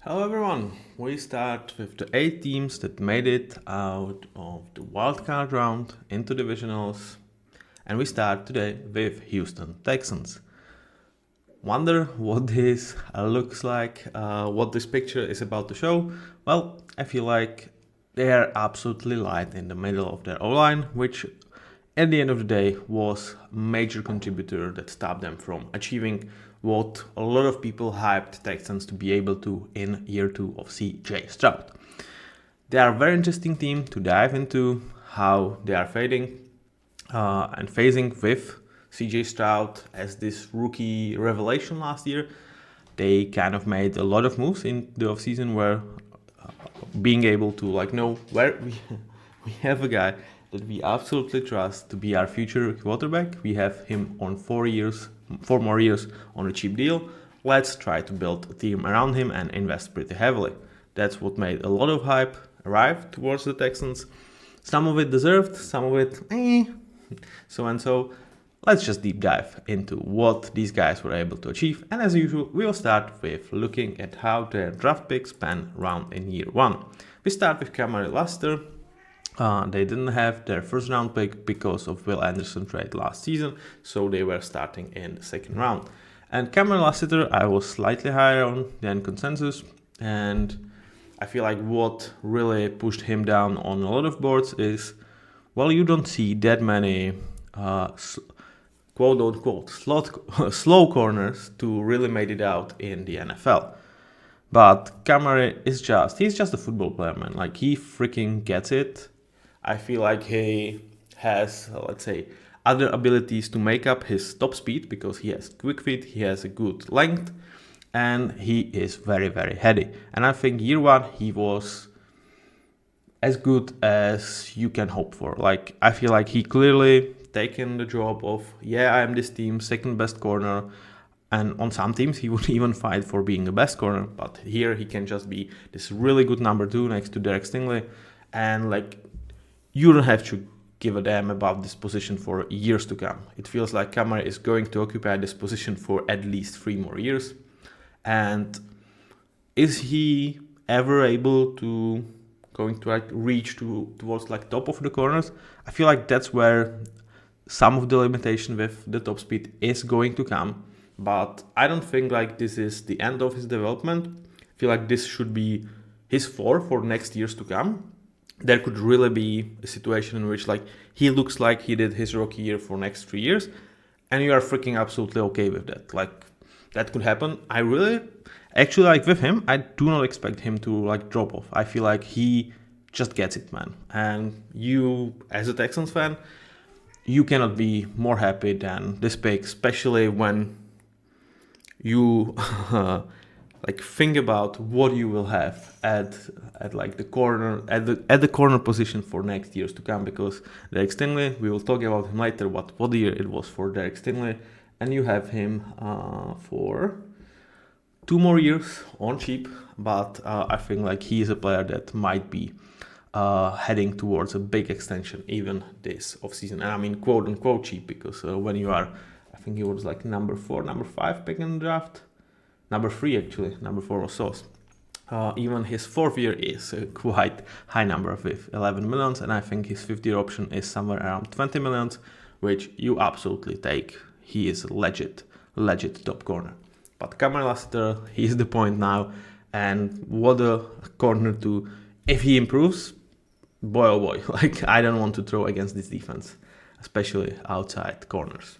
Hello everyone, we start with the 8 teams that made it out of the wildcard round into divisionals, and we start today with Houston Texans. Wonder what this looks like, what this picture is about to show? Well, I feel like they are absolutely light in the middle of their O-line, which at the end of the day was a major contributor that stopped them from achieving what a lot of people hyped Texans to be able to in year 2 of CJ Stroud. They are a very interesting team to dive into how they are fading and phasing with CJ Stroud as this rookie revelation last year. They kind of made a lot of moves in the offseason where being able to know where we have a guy that we absolutely trust to be our future quarterback. We have him on 4 more years on a cheap deal. Let's try to build a team around him and invest pretty heavily. That's what made a lot of hype arrive towards the Texans. Some of it deserved, some of it so and so. Let's just deep dive into what these guys were able to achieve. And as usual, we will start with looking at how their draft picks pan round in year 1. We start with Camry Lassiter. They didn't have their first round pick because of Will Anderson trade last season, so they were starting in the second round. And Cameron Lassiter, I was slightly higher on than consensus, and I feel like what really pushed him down on a lot of boards is, well, you don't see that many quote-unquote slow corners to really made it out in the NFL. But Camry he's just a football player, man. Like, he freaking gets it. I feel like he has, let's say, other abilities to make up his top speed because he has quick feet, he has a good length, and he is very, very heady. And I think year 1 he was as good as you can hope for. Like, I feel like he clearly taken the job of, I am this team's second best corner. And on some teams, he would even fight for being the best corner. But here, he can just be this really good number 2 next to Derek Stingley. And you don't have to give a damn about this position for years to come. It feels like Camry is going to occupy this position for at least 3 more years. And is he ever able to reach towards top of the corners? I feel like that's where some of the limitation with the top speed is going to come. But I don't think this is the end of his development. I feel like this should be his floor for next years to come. There could really be a situation in which he looks like he did his rookie year for next 3 years, and you are freaking absolutely okay with that. That could happen. I really actually with him, I do not expect him to drop off. I feel like he just gets it, man. And you, as a Texans fan, you cannot be more happy than this pick, especially when you think about what you will have at the corner at the corner position for next years to come, because Derek Stingley, we will talk about him later, what year it was for Derek Stingley, and you have him for 2 more years on cheap. But I think he is a player that might be heading towards a big extension even this offseason. And I mean quote unquote cheap, because when you are, I think he was number 4, number 5 pick in the draft. Number 3 actually, number 4 was Sauce. Even his 4th year is a quite high number with 11 millions, and I think his 5th year option is somewhere around 20 millions, which you absolutely take. He is a legit top corner. But Cameron Lassiter, he's the point now, and what a corner to, if he improves, boy oh boy, I don't want to throw against this defense, especially outside corners.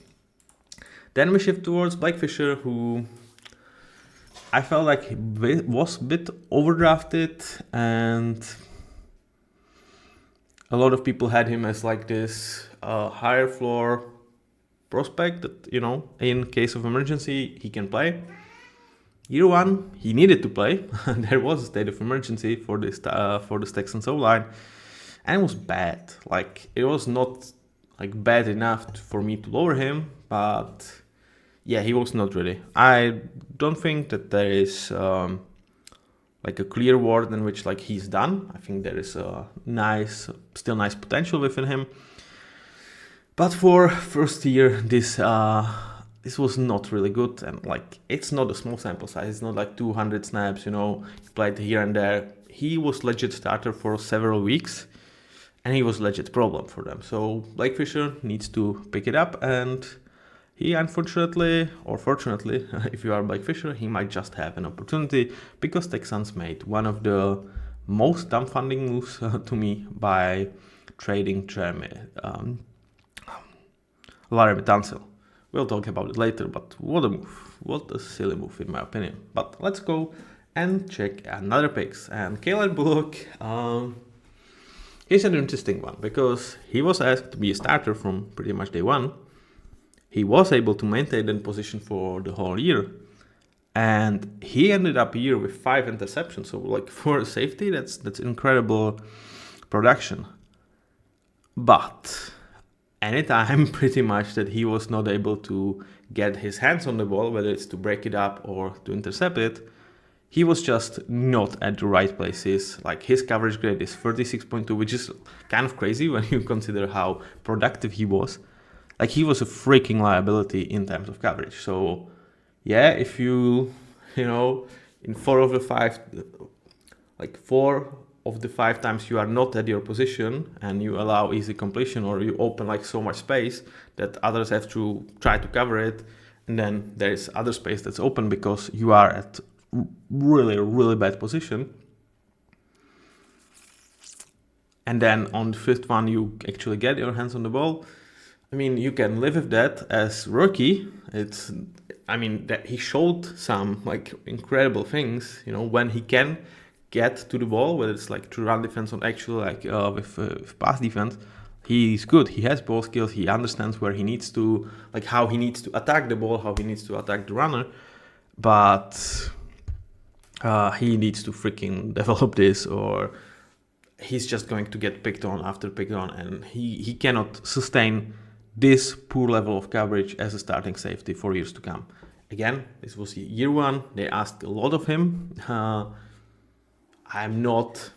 Then we shift towards Blake Fisher, who I felt like he was a bit overdrafted, and a lot of people had him as this higher floor prospect that, in case of emergency, he can play. Year 1, he needed to play. There was a state of emergency for this Texans O-line, and it was bad. It was not bad enough for me to lower him, but he was not ready. I don't think that there is a clear word in which he's done. I think there is still nice potential within him. But for first year, this this was not really good, and like it's not a small sample size. It's not like 200 snaps, he played here and there. He was legit starter for several weeks, and he was legit problem for them. So Blake Fisher needs to pick it up, and he unfortunately, or fortunately, if you are Blake Fisher, he might just have an opportunity, because Texans made one of the most dumbfounding moves to me by trading Larry Tunsil. We'll talk about it later, but what a move. What a silly move, in my opinion. But let's go and check another picks. And Kalen Bullock, he's an interesting one, because he was asked to be a starter from pretty much day one. He was able to maintain that position for the whole year. And he ended up a year with 5 interceptions. So like for a safety, that's incredible production. But anytime pretty much that he was not able to get his hands on the ball, whether it's to break it up or to intercept it, he was just not at the right places. Like his coverage grade is 36.2, which is kind of crazy when you consider how productive he was. Like he was a freaking liability in terms of coverage. So yeah, if in 4 of the 5 times you are not at your position and you allow easy completion, or you open like so much space that others have to try to cover it, and then there is other space that's open because you are at really, really bad position. And then on the 5th one, you actually get your hands on the ball. I mean, you can live with that as rookie. That he showed some like incredible things, when he can get to the ball, whether it's like to run defense or actually like with pass defense. He's good. He has ball skills. He understands where he needs to, like how he needs to attack the ball, how he needs to attack the runner. But he needs to freaking develop this, or he's just going to get picked on after picked on, and he cannot sustain this poor level of coverage as a starting safety for years to come. Again, this was year 1. They asked a lot of him. I'm not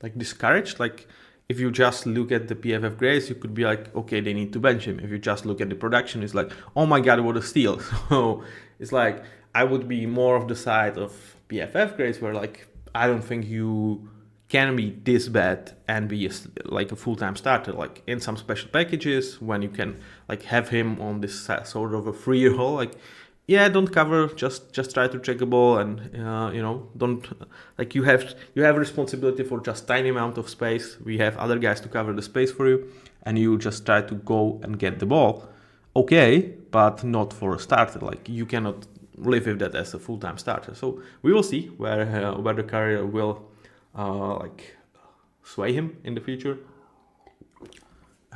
like discouraged. Like if you just look at the PFF grades, you could be like, okay, they need to bench him. If you just look at the production, it's like, oh my God, what a steal. So it's like, I would be more of the side of PFF grades where like, I don't think you can be this bad and be like a full-time starter. Like in some special packages when you can like have him on this sort of a free role, like yeah, don't cover, just try to check the ball, and don't like you have responsibility for just tiny amount of space. We have other guys to cover the space for you, and you just try to go and get the ball. Okay, but not for a starter. Like you cannot live with that as a full-time starter. So we will see where the career will sway him in the future.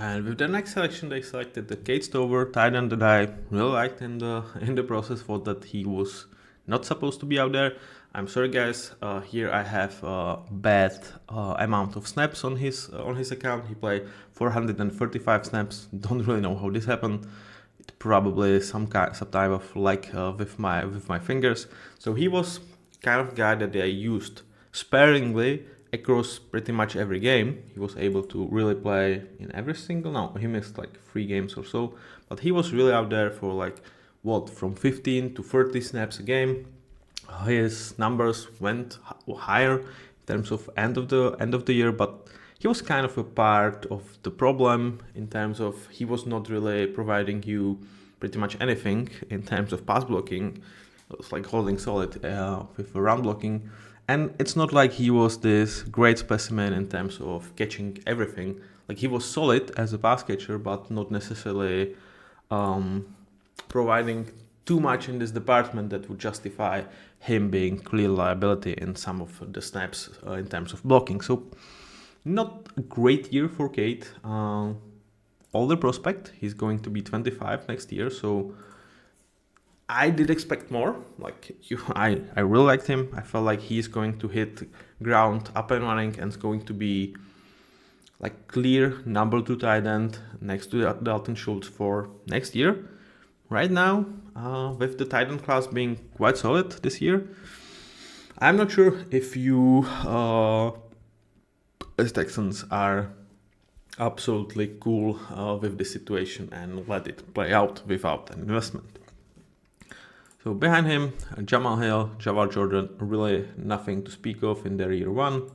And with the next selection, they selected the Kate Stover, tight end that I really liked in the process. Thought that he was not supposed to be out there. I'm sorry, guys. Here I have a bad amount of snaps on his account. He played 435 snaps. Don't really know how this happened. It probably some type of with my fingers. So he was kind of guy that they used sparingly across pretty much every game. He was able to really play in every single. No, he missed like 3 games or so, but he was really out there for like from 15 to 30 snaps a game. His numbers went higher in terms of end of the year, but he was kind of a part of the problem in terms of he was not really providing you pretty much anything in terms of pass blocking. It was like holding solid with run blocking. And it's not like he was this great specimen in terms of catching everything. Like he was solid as a pass catcher, but not necessarily providing too much in this department that would justify him being clear liability in some of the snaps in terms of blocking. So not a great year for Kate. Older prospect. He's going to be 25 next year. So I did expect more. I really liked him. I felt like he's going to hit ground up and running and it's going to be like clear number 2 tight end next to Dalton Schultz for next year. Right now, with the tight end class being quite solid this year, I'm not sure if you as Texans are absolutely cool with the situation and let it play out without an investment. So behind him, Jamal Hill, Jawar Jordan, really nothing to speak of in their year one.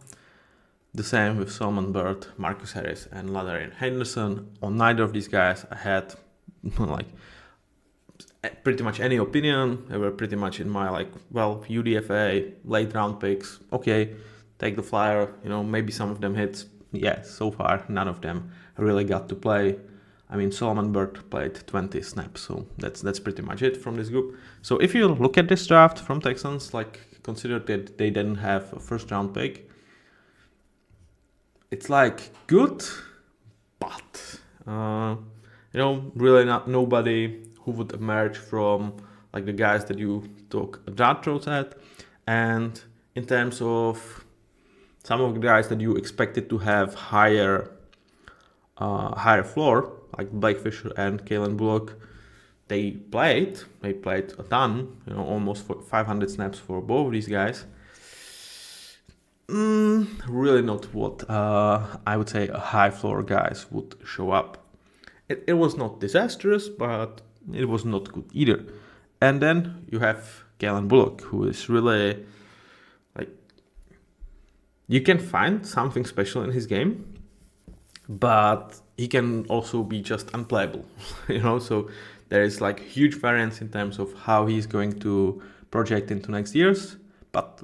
The same with Solomon Byrd, Marcus Harris, and Ladarian Henderson. On neither of these guys I had like pretty much any opinion. They were pretty much in my UDFA, late round picks. Okay, take the flyer, maybe some of them hits. Yeah, so far none of them really got to play. I mean, Solomon Byrd played 20 snaps, so that's pretty much it from this group. So if you look at this draft from Texans, consider that they didn't have a first round pick. It's good, but really not nobody who would emerge from the guys that you took draft throws at. And in terms of some of the guys that you expected to have higher floor, like Blake Fisher and Kalen Bullock, they played a ton, almost 500 snaps for both of these guys. Really not what I would say a high floor guys would show up. It was not disastrous, but it was not good either. And then you have Kalen Bullock, who is really you can find something special in his game, but he can also be just unplayable, so there is huge variance in terms of how he's going to project into next years, but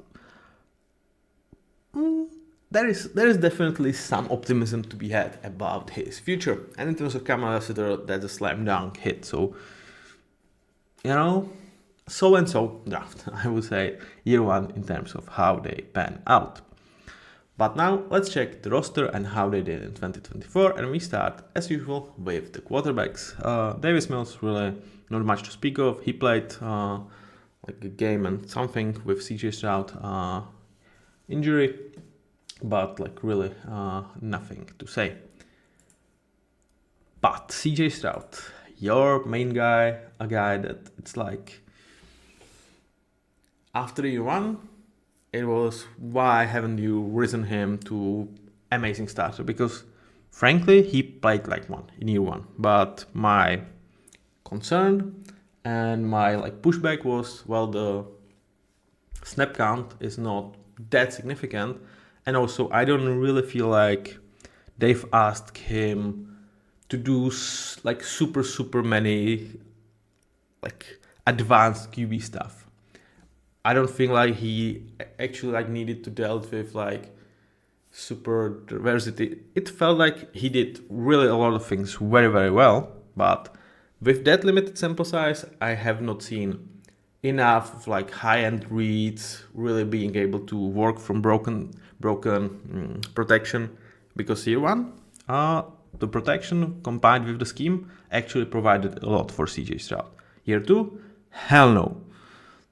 there is definitely some optimism to be had about his future. And in terms of Kamal Lassiter, that's a slam dunk hit. So, so-and-so draft, I would say, year one in terms of how they pan out. But now let's check the roster and how they did in 2024. And we start, as usual, with the quarterbacks. Davis Mills, really not much to speak of. He played a game and something with CJ Stroud injury, but really nothing to say. But CJ Stroud, your main guy, a guy that it's after year one, it was why haven't you risen him to amazing starter? Because frankly, he played one in year one. But my concern and my pushback was, the snap count is not that significant. And also, I don't really feel like they've asked him to do super many advanced QB stuff. I don't think he actually needed to deal with super diversity. It felt like he did really a lot of things very, very well, but with that limited sample size, I have not seen enough of high-end reads really being able to work from broken protection, because year one, the protection combined with the scheme actually provided a lot for CJ Stroud. Year two, hell no.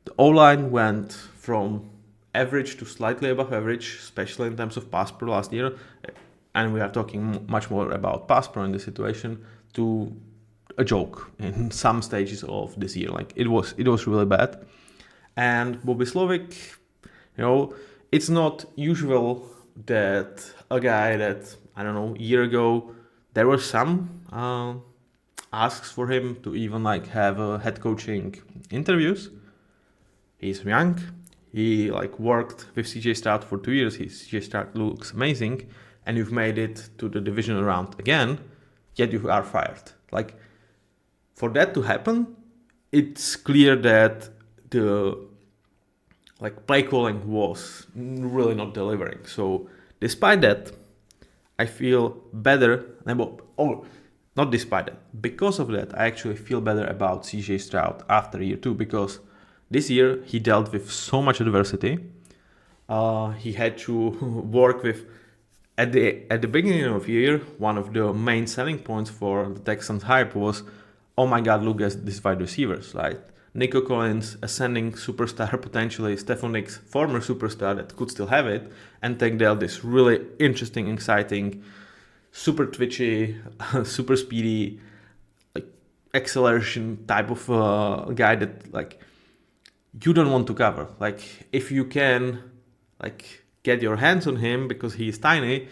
The O-line went from average to slightly above average, especially in terms of pass pro last year, and we are talking much more about pass pro in this situation, to a joke in some stages of this year. It was really bad. And Bobby Slovic, it's not usual that a guy that, I don't know, a year ago, there were some asks for him to even have a head coaching interviews. He's young. He worked with CJ Stroud for 2 years. CJ Stroud looks amazing, and you've made it to the divisional round again, yet you are fired. For that to happen, it's clear that the play calling was really not delivering. So despite that, I feel better. Not despite that. Because of that, I actually feel better about CJ Stroud after year two, because this year he dealt with so much adversity. He had to work with, at the beginning of the year, one of the main selling points for the Texans hype was, oh my God, look at these wide receivers, right? Nico Collins, ascending superstar potentially, Stephon Diggs, former superstar that could still have it, and Tank Dell, this really interesting, exciting, super twitchy, super speedy, acceleration type of guy that you don't want to cover. If you can get your hands on him because he's tiny,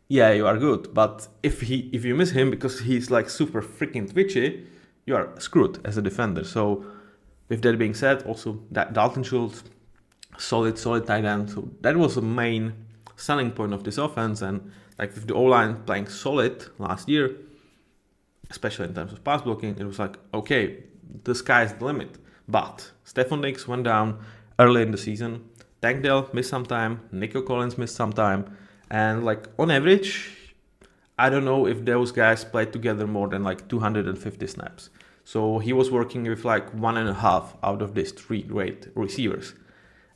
yeah, you are good. But if you miss him because he's super freaking twitchy, you are screwed as a defender. So With that being said, also that Dalton Schultz, solid tight end. So that was the main selling point of this offense. And like with the O-line playing solid last year, especially in terms of pass blocking, it was like, okay, the sky's the limit. But Stephon Diggs went down early in the season. Tank Dell missed some time. Nico Collins missed some time. And like on average, I don't know if those guys played together more than like 250 snaps. So he was working with like 1.5 out of these 3 great receivers.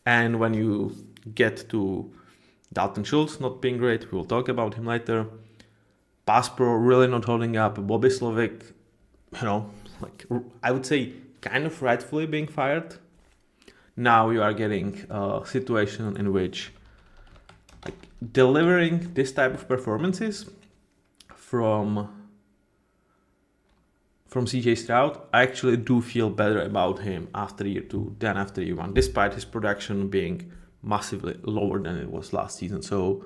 And when you get to Dalton Schultz not being great, we'll talk about him later. Pass pro really not holding up. Bobby Slovic, like I would say kind of rightfully being fired. Now you are getting a situation in which like delivering this type of performances from CJ Stroud, I actually do feel better about him after year 2 than after year 1, despite his production being massively lower than it was last season. So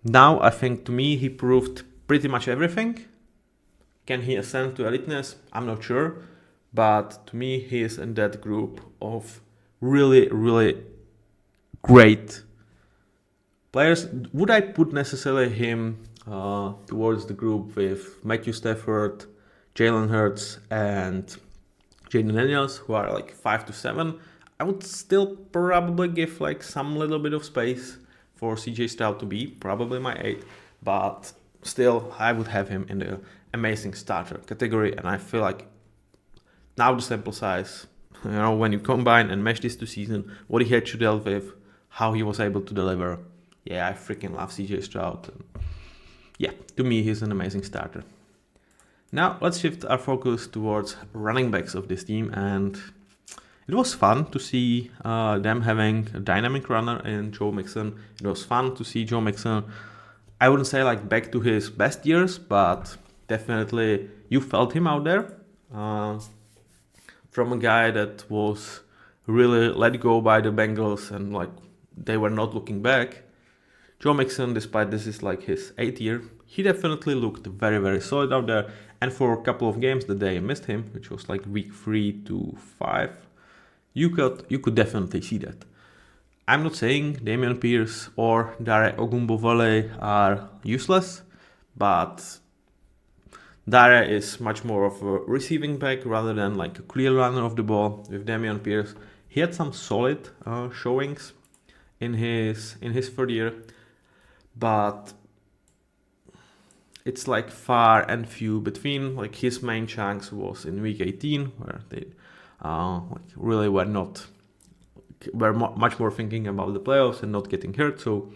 now I think to me he proved pretty much everything. Can he ascend to eliteness? I'm not sure. But to me, he is in that group of really, really great players. Would I put necessarily him towards the group with Matthew Stafford, Jalen Hurts, and Jaden Daniels, who are like 5 to 7? I would still probably give like some little bit of space for CJ Stroud to be probably my 8, but still I would have him in the amazing starter category. And I feel like now the sample size, when you combine and mesh this to season, what he had to deal with, how he was able to deliver, I freaking love CJ Stroud. To me, he's an amazing starter. Now let's shift our focus towards running backs of this team, and it was fun to see them having a dynamic runner in Joe Mixon. It was fun to see Joe Mixon, I wouldn't say like back to his best years, but definitely you felt him out there. From a guy that was really let go by the Bengals and like they were not looking back. Joe Mixon, despite this is like his 8th year, he definitely looked very, very solid out there. And for a couple of games that they missed him, which was like week 3 to 5, you could definitely see that. I'm not saying Dameon Pierce or Dare Ogunbowale are useless, but Dare is much more of a receiving back rather than like a clear runner of the ball. With Dameon Pierce, he had some solid showings in his 3rd year, but it's like far and few between. Like his main chunks was in week 18, where they really were much more thinking about the playoffs and not getting hurt. So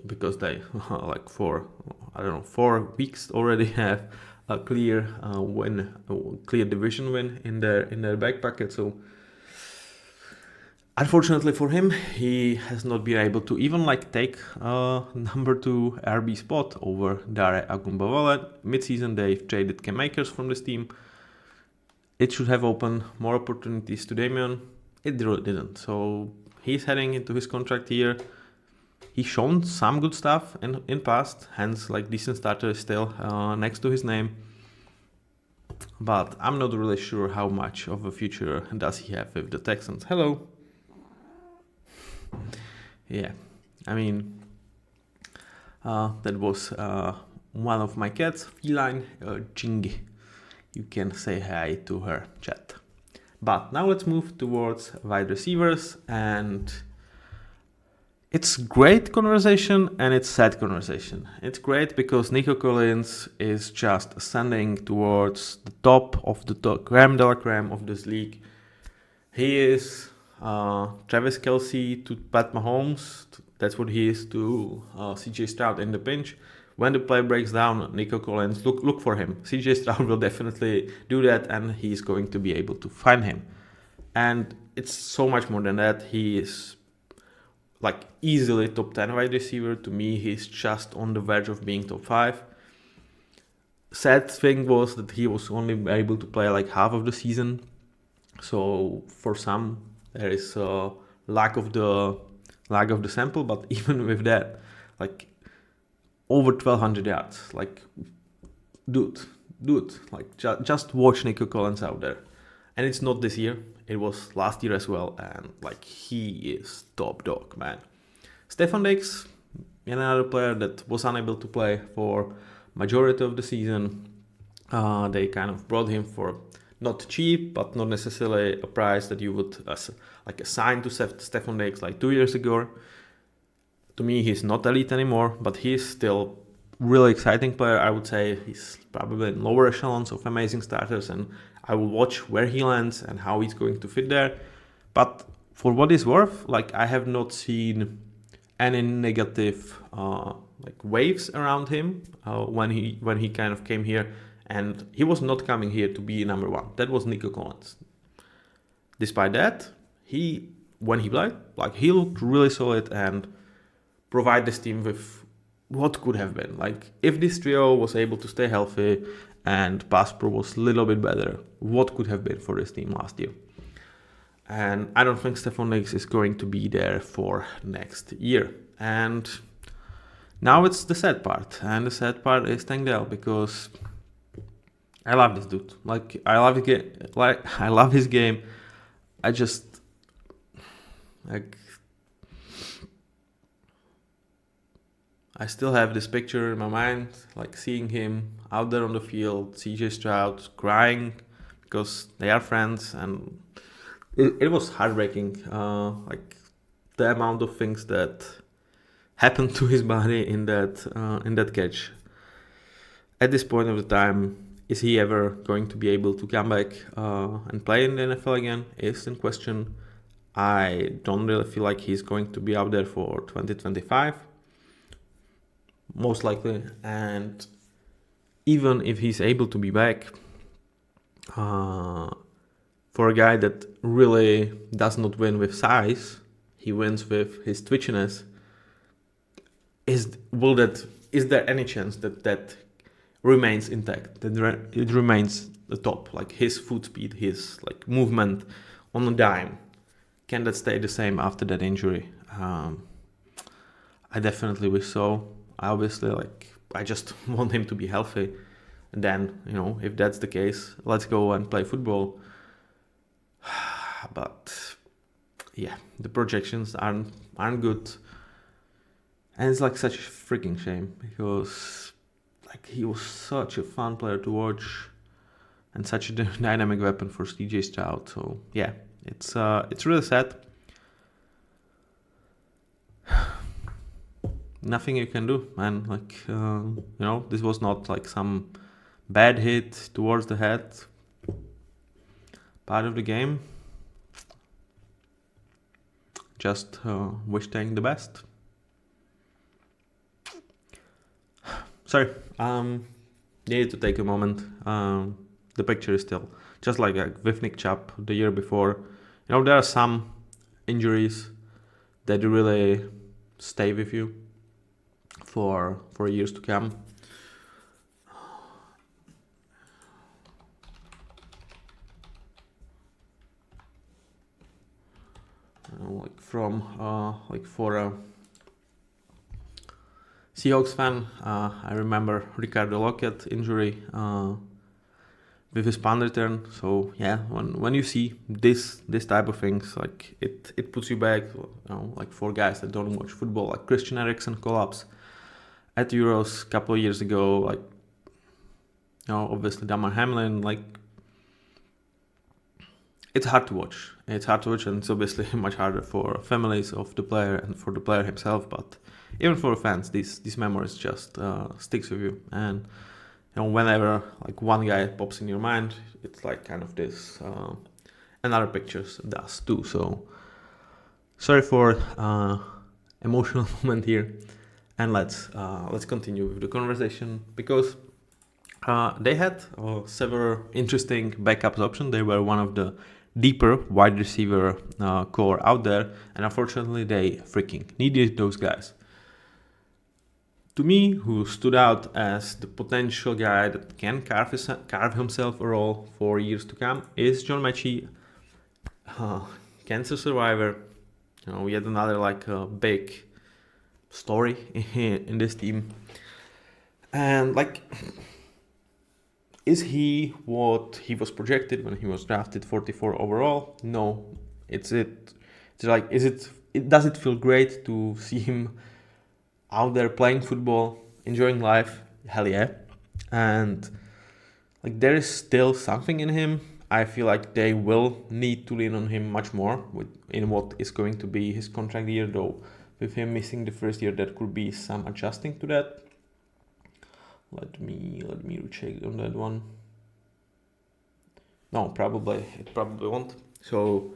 because they like for 4 weeks already have a clear clear division win in their back pocket. So unfortunately for him, he has not been able to even like take number 2 RB spot over Dare Ogunbowale. Mid-season they traded Cam Akers from this team. It should have opened more opportunities to Dameon. It really didn't. So he's heading into his contract year. He's shown some good stuff in past, hence like decent starter is still next to his name. But I'm not really sure how much of a future does he have with the Texans. Hello. I mean, that was one of my cats, feline, Jingy. You can say hi to her, chat. But now let's move towards wide receivers, and it's great conversation and it's sad conversation. It's great because Nico Collins is just ascending towards the top of the creme de la creme of this league. He is Travis Kelce to Pat Mahomes. That's what he is to CJ Stroud in the pinch. When the play breaks down, Nico Collins, look for him. CJ Stroud will definitely do that, and he's going to be able to find him. And it's so much more than that. He is like easily top 10 wide receiver. To me, he's just on the verge of being top 5. Sad thing was that he was only able to play like half of the season. So for some, there is a lack of the sample. But even with that, like over 1,200 yards, like dude, like just watch Nico Collins out there. And it's not this year, it was last year as well, and like he is top dog, man. Stefan Diggs, another player that was unable to play for majority of the season. They kind of brought him for not cheap, but not necessarily a price that you would like assign to Stefan Diggs like 2 years ago. To me, he's not elite anymore, but he's still really exciting player. I would say he's probably in lower echelons of amazing starters, and I will watch where he lands and how he's going to fit there. But for what it's worth, like I have not seen any negative like waves around him when he kind of came here, and he was not coming here to be number one. That was Nico Collins. Despite that, when he played, like he looked really solid and provide this team with what could have been. Like if this trio was able to stay healthy and pass pro was a little bit better, what could have been for this team last year? And I don't think Stefan Diggs is going to be there for next year. And now it's the sad part. And the sad part is Tank Dell, because I love this dude. Like I love his game. I just like I still have this picture in my mind, like seeing him out there on the field, CJ Stroud crying because they are friends, and it was heartbreaking. Like the amount of things that happened to his body in that catch. At this point of the time, is he ever going to be able to come back and play in the NFL again? Is in question. I don't really feel like he's going to be out there for 2025. Most likely. And even if he's able to be back, for a guy that really does not win with size, he wins with his twitchiness. Is there any chance that remains intact, that it remains the top, like his foot speed, his like movement on a dime, can that stay the same after that injury? I definitely wish so. Obviously, like I just want him to be healthy, and then if that's the case, let's go and play football. But yeah, the projections aren't good, and it's like such a freaking shame, because like he was such a fun player to watch and such a dynamic weapon for CJ Stroud. So yeah, it's really sad. Nothing you can do, man. Like this was not like some bad hit towards the head. Part of the game. Just wish Tank the best. Sorry, needed to take a moment. The picture is still just like with Nick Chubb the year before. There are some injuries that really stay with you for years to come. For a Seahawks fan, I remember Ricardo Lockett injury with his punt return. So yeah, when you see this type of things, like it puts you back. Like for guys that don't watch football, like Christian Eriksen collapse at Euros a couple of years ago. Like obviously Damar Hamlin. Like it's hard to watch. It's hard to watch, and it's obviously much harder for families of the player and for the player himself. But even for fans, these memories just sticks with you. And whenever like one guy pops in your mind, it's like kind of this. And other pictures does too. So sorry for emotional moment here, and let's continue with the conversation, because they had several interesting backups options. They were one of the deeper wide receiver core out there, and unfortunately they freaking needed those guys. To me, who stood out as the potential guy that can carve himself a role for years to come is GMaty, cancer survivor. Yet another like big story in this team, and like Is he what he was projected when he was drafted 44 overall? No. It's like, does it feel great to see him out there playing football, enjoying life? Hell yeah. And like, there is still something in him. I feel like they will need to lean on him much more in what is going to be his contract year, though with him missing the first year, there could be some adjusting to that. Let me check on that one. No, it probably won't. So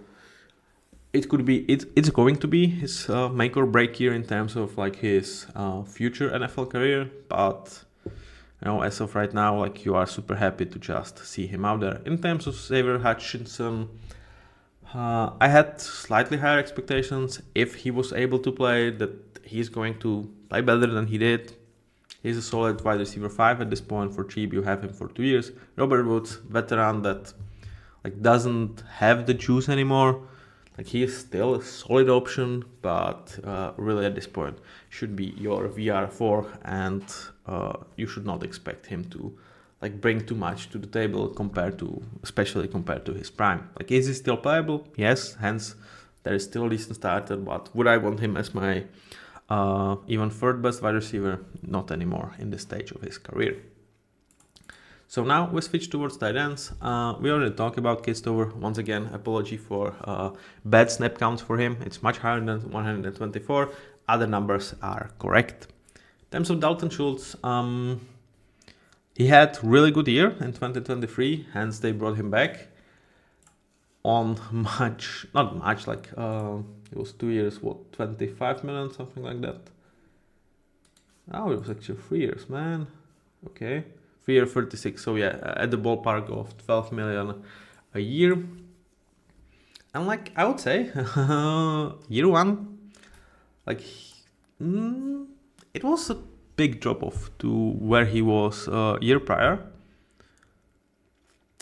it's going to be his make or break year in terms of like his future NFL career. But as of right now, like, you are super happy to just see him out there. In terms of Xavier Hutchinson, I had slightly higher expectations if he was able to play, that he's going to play better than he did. He's a solid wide receiver 5 at this point. For cheap, you have him for 2 years. Robert Woods, veteran that like doesn't have the juice anymore. Like, he is still a solid option, but really at this point should be your VR4, and you should not expect him to like bring too much to the table especially compared to his prime. Like, is he still playable? Yes, hence there is still a decent starter, but would I want him as my even third best wide receiver? Not anymore in this stage of his career. So now we switch towards tight ends. We already talked about Kate Stover. Once again, apology for bad snap counts for him. It's much higher than 124. Other numbers are correct. In terms of Dalton Schultz, he had really good year in 2023, hence they brought him back on not much, like it was 2 years, 25 million, something like that. Oh, it was actually 3 years, man. Okay. 3 year 36, so yeah, at the ballpark of 12 million a year. And like, I would say, year one, like, it was a big drop off to where he was year prior.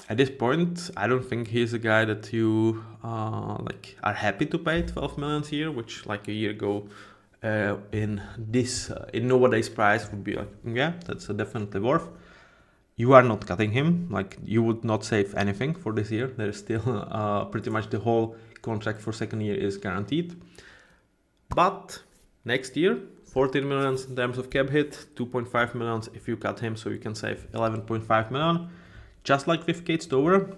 At this point, I don't think he's a guy that you like are happy to pay 12 million a year, which like a year ago in nowadays price would be like, yeah, that's definitely worth. You are not cutting him. Like, you would not save anything for this year. There is still pretty much the whole contract for second year is guaranteed. But next year, 14 million in terms of cap hit, 2.5 million if you cut him, so you can save 11.5 million. Just like with Kate Stover,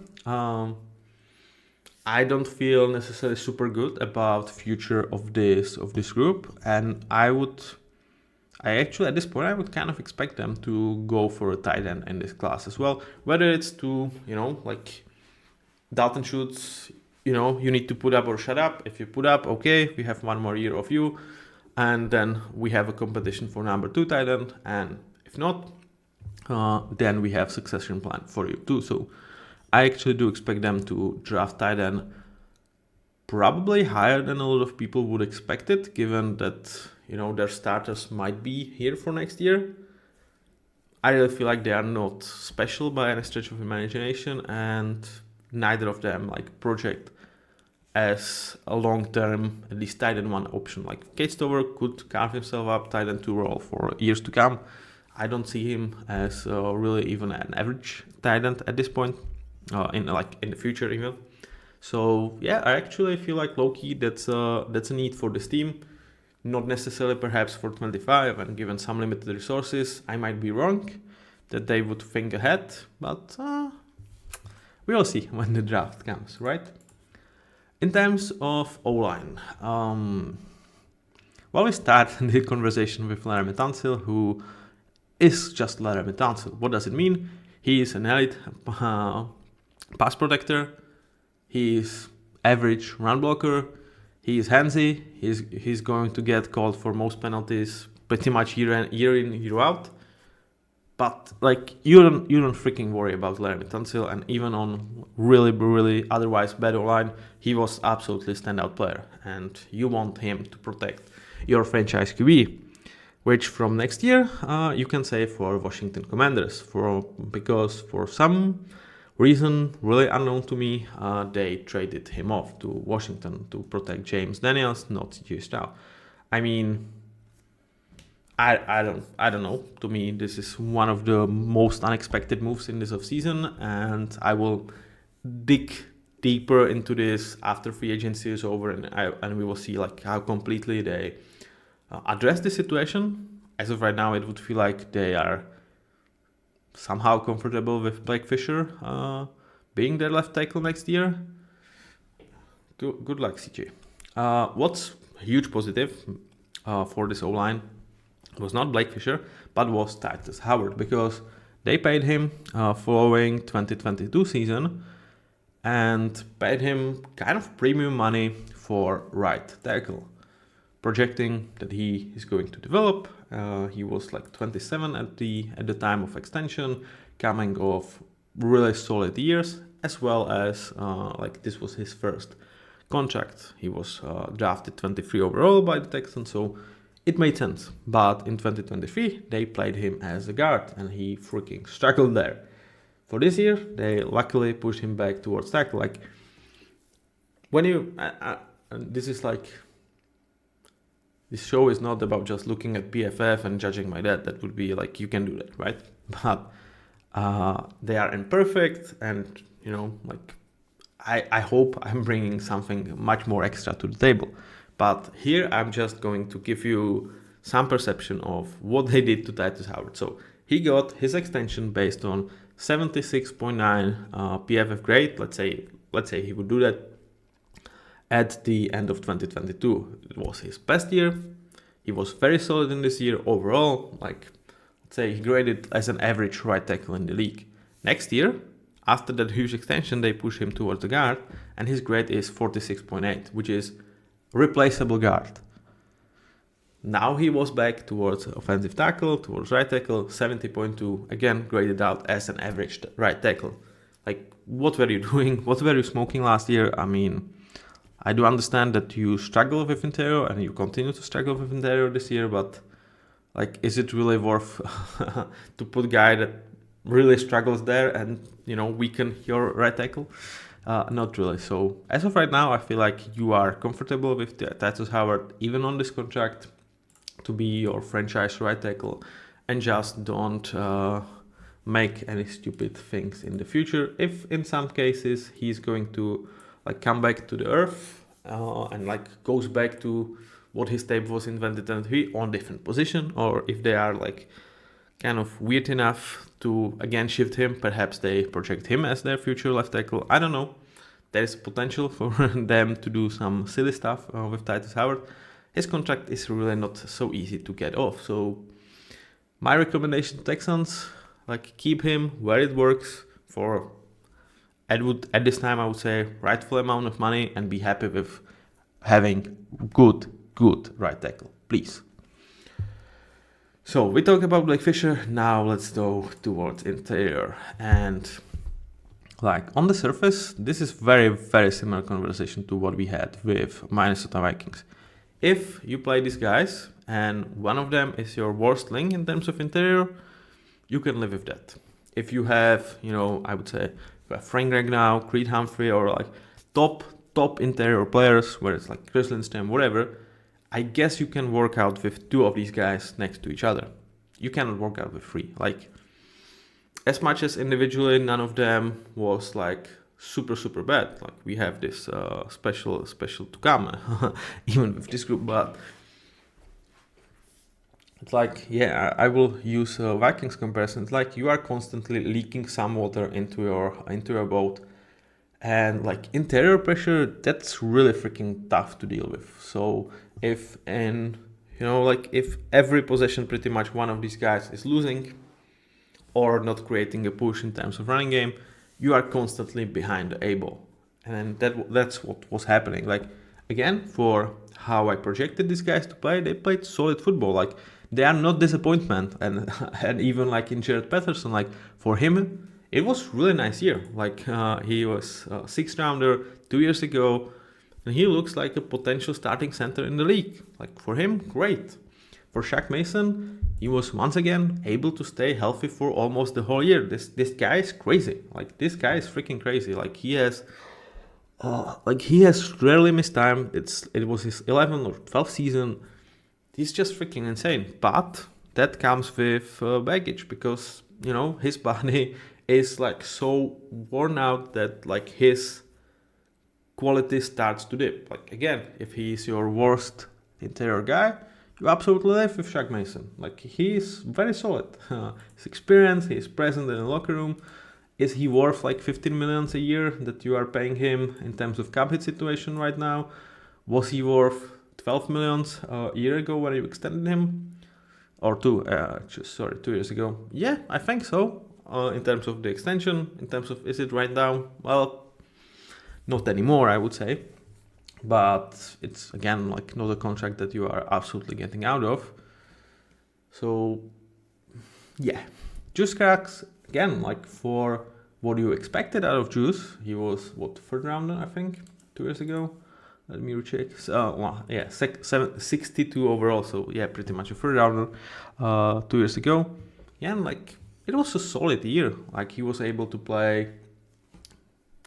I don't feel necessarily super good about future of this group, and I actually at this point I would kind of expect them to go for a tight end in this class as well. Whether it's to like Dalton Schultz, you need to put up or shut up. If you put up, okay, we have 1 more year of you, and then we have a competition for number 2 tight end. And if not, then we have succession plan for you too. So I actually do expect them to draft tight end probably higher than a lot of people would expect it, given that their starters might be here for next year. I really feel like they are not special by any stretch of imagination, and neither of them like project as a long-term, at least tight end 1 option. Like, Kate Stover could carve himself up tight end 2 role for years to come. I don't see him as really even an average tight end at this point, in the future even. So yeah, I actually feel like low-key that's a need for this team. Not necessarily perhaps for 25, and given some limited resources, I might be wrong that they would think ahead, but we will see when the draft comes, right? In terms of O-line, we start the conversation with Laramie Tunsil, who is just Laramie Tunsil. What does it mean? He is an elite pass protector. He is average run blocker. He is handsy. He's going to get called for most penalties pretty much year in, year out. But like, you don't freaking worry about Laramie Tunsil, and even on really otherwise bad line, he was absolutely standout player, and you want him to protect your franchise QB, which from next year you can say for Washington Commanders, because for some reason really unknown to me, they traded him off to Washington to protect James Daniels, not G. Stroud. I mean, I don't know. To me, this is one of the most unexpected moves in this offseason, and I will dig deeper into this after free agency is over, and we will see like how completely they address the situation. As of right now, it would feel like they are somehow comfortable with Blake Fisher being their left tackle next year. Good luck, CJ. What's a huge positive for this O-line was not Blake Fisher, but was Titus Howard, because they paid him following 2022 season and paid him kind of premium money for right tackle, projecting that he is going to develop. He was like 27 at the time of extension, coming off really solid years, as well as like this was his first contract. He was drafted 23 overall by the Texans, so it made sense. But in 2023, they played him as a guard, and he freaking struggled there. For this year, they luckily pushed him back towards tackle. Like when you, this is like, this show is not about just looking at PFF and judging by that. That would be like, you can do that, right? But they are imperfect, and you know, like I hope I'm bringing something much more extra to the table. But here I'm just going to give you some perception of what they did to Titus Howard. So he got his extension based on 76.9 PFF grade. Let's say he would do that at the end of 2022. It was his best year. He was very solid in this year overall. Like, let's say he graded as an average right tackle in the league. Next year, after that huge extension, they push him towards the guard, and his grade is 46.8, which is replaceable guard. Now he was back towards offensive tackle, towards right tackle, 70.2, again graded out as an average right tackle. Like, what were you doing? What were you smoking last year? I mean, I do understand that you struggle with interior and you continue to struggle with interior this year, but like, is it really worth to put a guy that really struggles there and, you know, weaken your right tackle? Not really. So as of right now, I feel like you are comfortable with Titus Howard, even on this contract, to be your franchise right tackle, and just don't make any stupid things in the future. If in some cases he's going to like come back to the earth and like goes back to what his tape was in 2023 on different position, or if they are like kind of weird enough to again shift him, perhaps they project him as their future left tackle. I don't know. There is potential for them to do some silly stuff with Titus Howard. His contract is really not so easy to get off. So my recommendation to Texans, like, keep him where it works for at this time, I would say rightful amount of money, and be happy with having good right tackle, please. So we talked about Blake Fisher. Now let's go towards interior. And like on the surface, this is very similar conversation to what we had with Minnesota Vikings. If you play these guys and one of them is your worst link in terms of interior, you can live with that. If you have, you know, I would say Frank Ragnow, Creed Humphrey, or like top interior players, where it's like Chris Lindstrom, whatever, I guess you can work out with two of these guys next to each other. You cannot work out with three. Like, as much as individually none of them was like super bad. Like, we have this special to come even with this group, but it's like, yeah, I will use Vikings comparison. It's like you are constantly leaking some water into your boat, and like interior pressure, that's really freaking tough to deal with. So if every possession pretty much one of these guys is losing or not creating a push in terms of running game, you are constantly behind the A ball. And that's what was happening. Like, again, for how I projected these guys to play, they played solid football. Like, they are not disappointment. And even like in Jared Patterson, like for him, it was really nice year. Like he was a 6th rounder 2 years ago, and he looks like a potential starting center in the league. Like, for him, great. For Shaq Mason, he was once again able to stay healthy for almost the whole year. This guy is crazy. Like, this guy is freaking crazy. Like, he has rarely missed time. It was his 11th or 12th season. He's just freaking insane. But that comes with baggage, because his body is like so worn out that like his quality starts to dip. Like again, if he is your worst interior guy, you absolutely live with Shaq Mason. Like he is very solid. His experience, he is present in the locker room. Is he worth like 15 millions a year that you are paying him in terms of cap hit situation right now? Was he worth 12 millions a year ago when you extended him? Or 2 years ago. Yeah, I think so. In terms of the extension, in terms of is it right now? Well, not anymore, I would say. But it's again like not a contract that you are absolutely getting out of. So yeah, Juice Cracks again, like for what you expected out of Juice, he was third rounder I think 2 years ago. Let me recheck. 62 overall. So yeah, pretty much a third rounder 2 years ago. Yeah, and like it was a solid year. Like he was able to play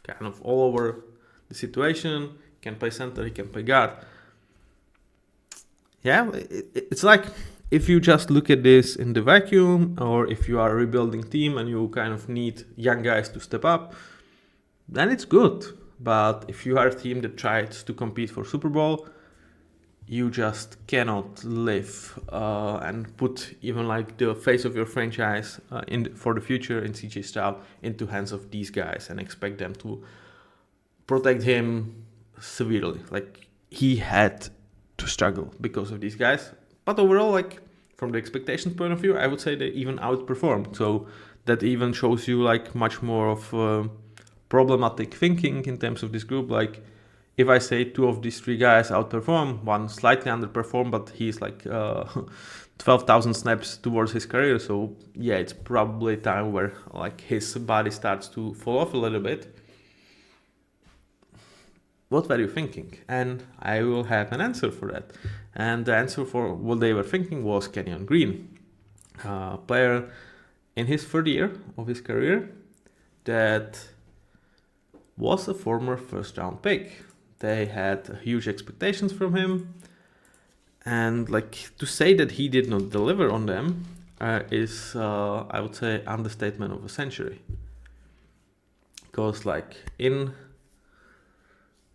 kind of all over the situation. He can play center, he can play guard. Yeah, it's like if you just look at this in the vacuum, or if you are a rebuilding team and you kind of need young guys to step up, then it's good. But if you are a team that tries to compete for Super Bowl, you just cannot live and put even like the face of your franchise for the future in CJ Stroud into hands of these guys and expect them to protect him severely. Like he had to struggle because of these guys. But overall, like from the expectations point of view, I would say they even outperformed. So that even shows you like much more of problematic thinking in terms of this group. Like if I say 2 of these 3 guys outperform, one slightly underperformed, but he's like 12,000 snaps towards his career. So yeah, it's probably a time where like his body starts to fall off a little bit. What were you thinking? And I will have an answer for that. And the answer for what they were thinking was Kenyon Green, player in his third year of his career that was a former first round pick. They had huge expectations from him. And like to say that he did not deliver on them is, I would say, understatement of a century. Because like in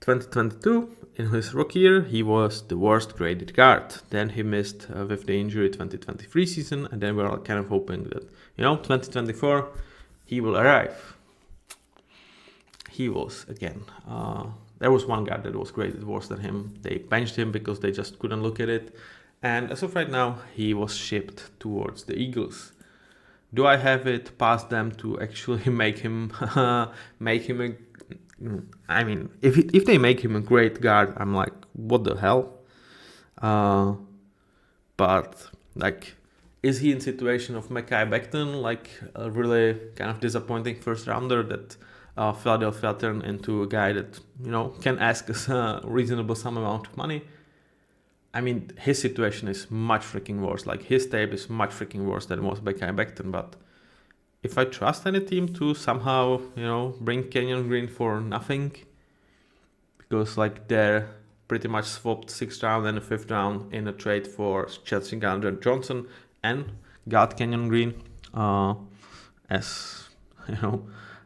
2022, in his rookie year, he was the worst graded guard. Then he missed with the injury 2023 season, and then we're kind of hoping that 2024 he will arrive. He was again. There was one guy that was graded worse than him. They benched him because they just couldn't look at it. And as of right now, he was shipped towards the Eagles. Do I have it past them to actually make him I mean, if they make him a great guard, I'm like, what the hell? But like, is he in situation of Mekhi Becton, like a really kind of disappointing first rounder that Philadelphia turned into a guy that can ask us a reasonable sum amount of money? I mean, his situation is much freaking worse. Like his tape is much freaking worse than was Mekhi Becton, but if I trust any team to somehow, bring Kenyon Green for nothing, because like they're pretty much swapped 6th round and a 5th round in a trade for Chelsea Gardner-Johnson and got Kenyon Green as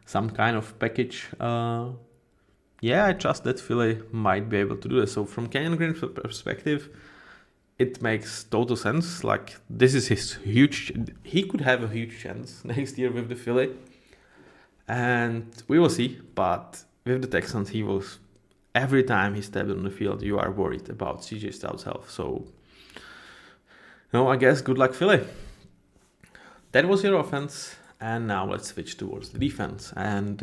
some kind of package. I trust that Philly might be able to do this. So from Kenyon Green's perspective, it makes total sense. Like this is he could have a huge chance next year with the Philly, and we will see. But with the Texans, he was every time he stepped on the field, you are worried about CJ Stroud's health. So, I guess good luck, Philly. That was your offense, and now let's switch towards the defense. And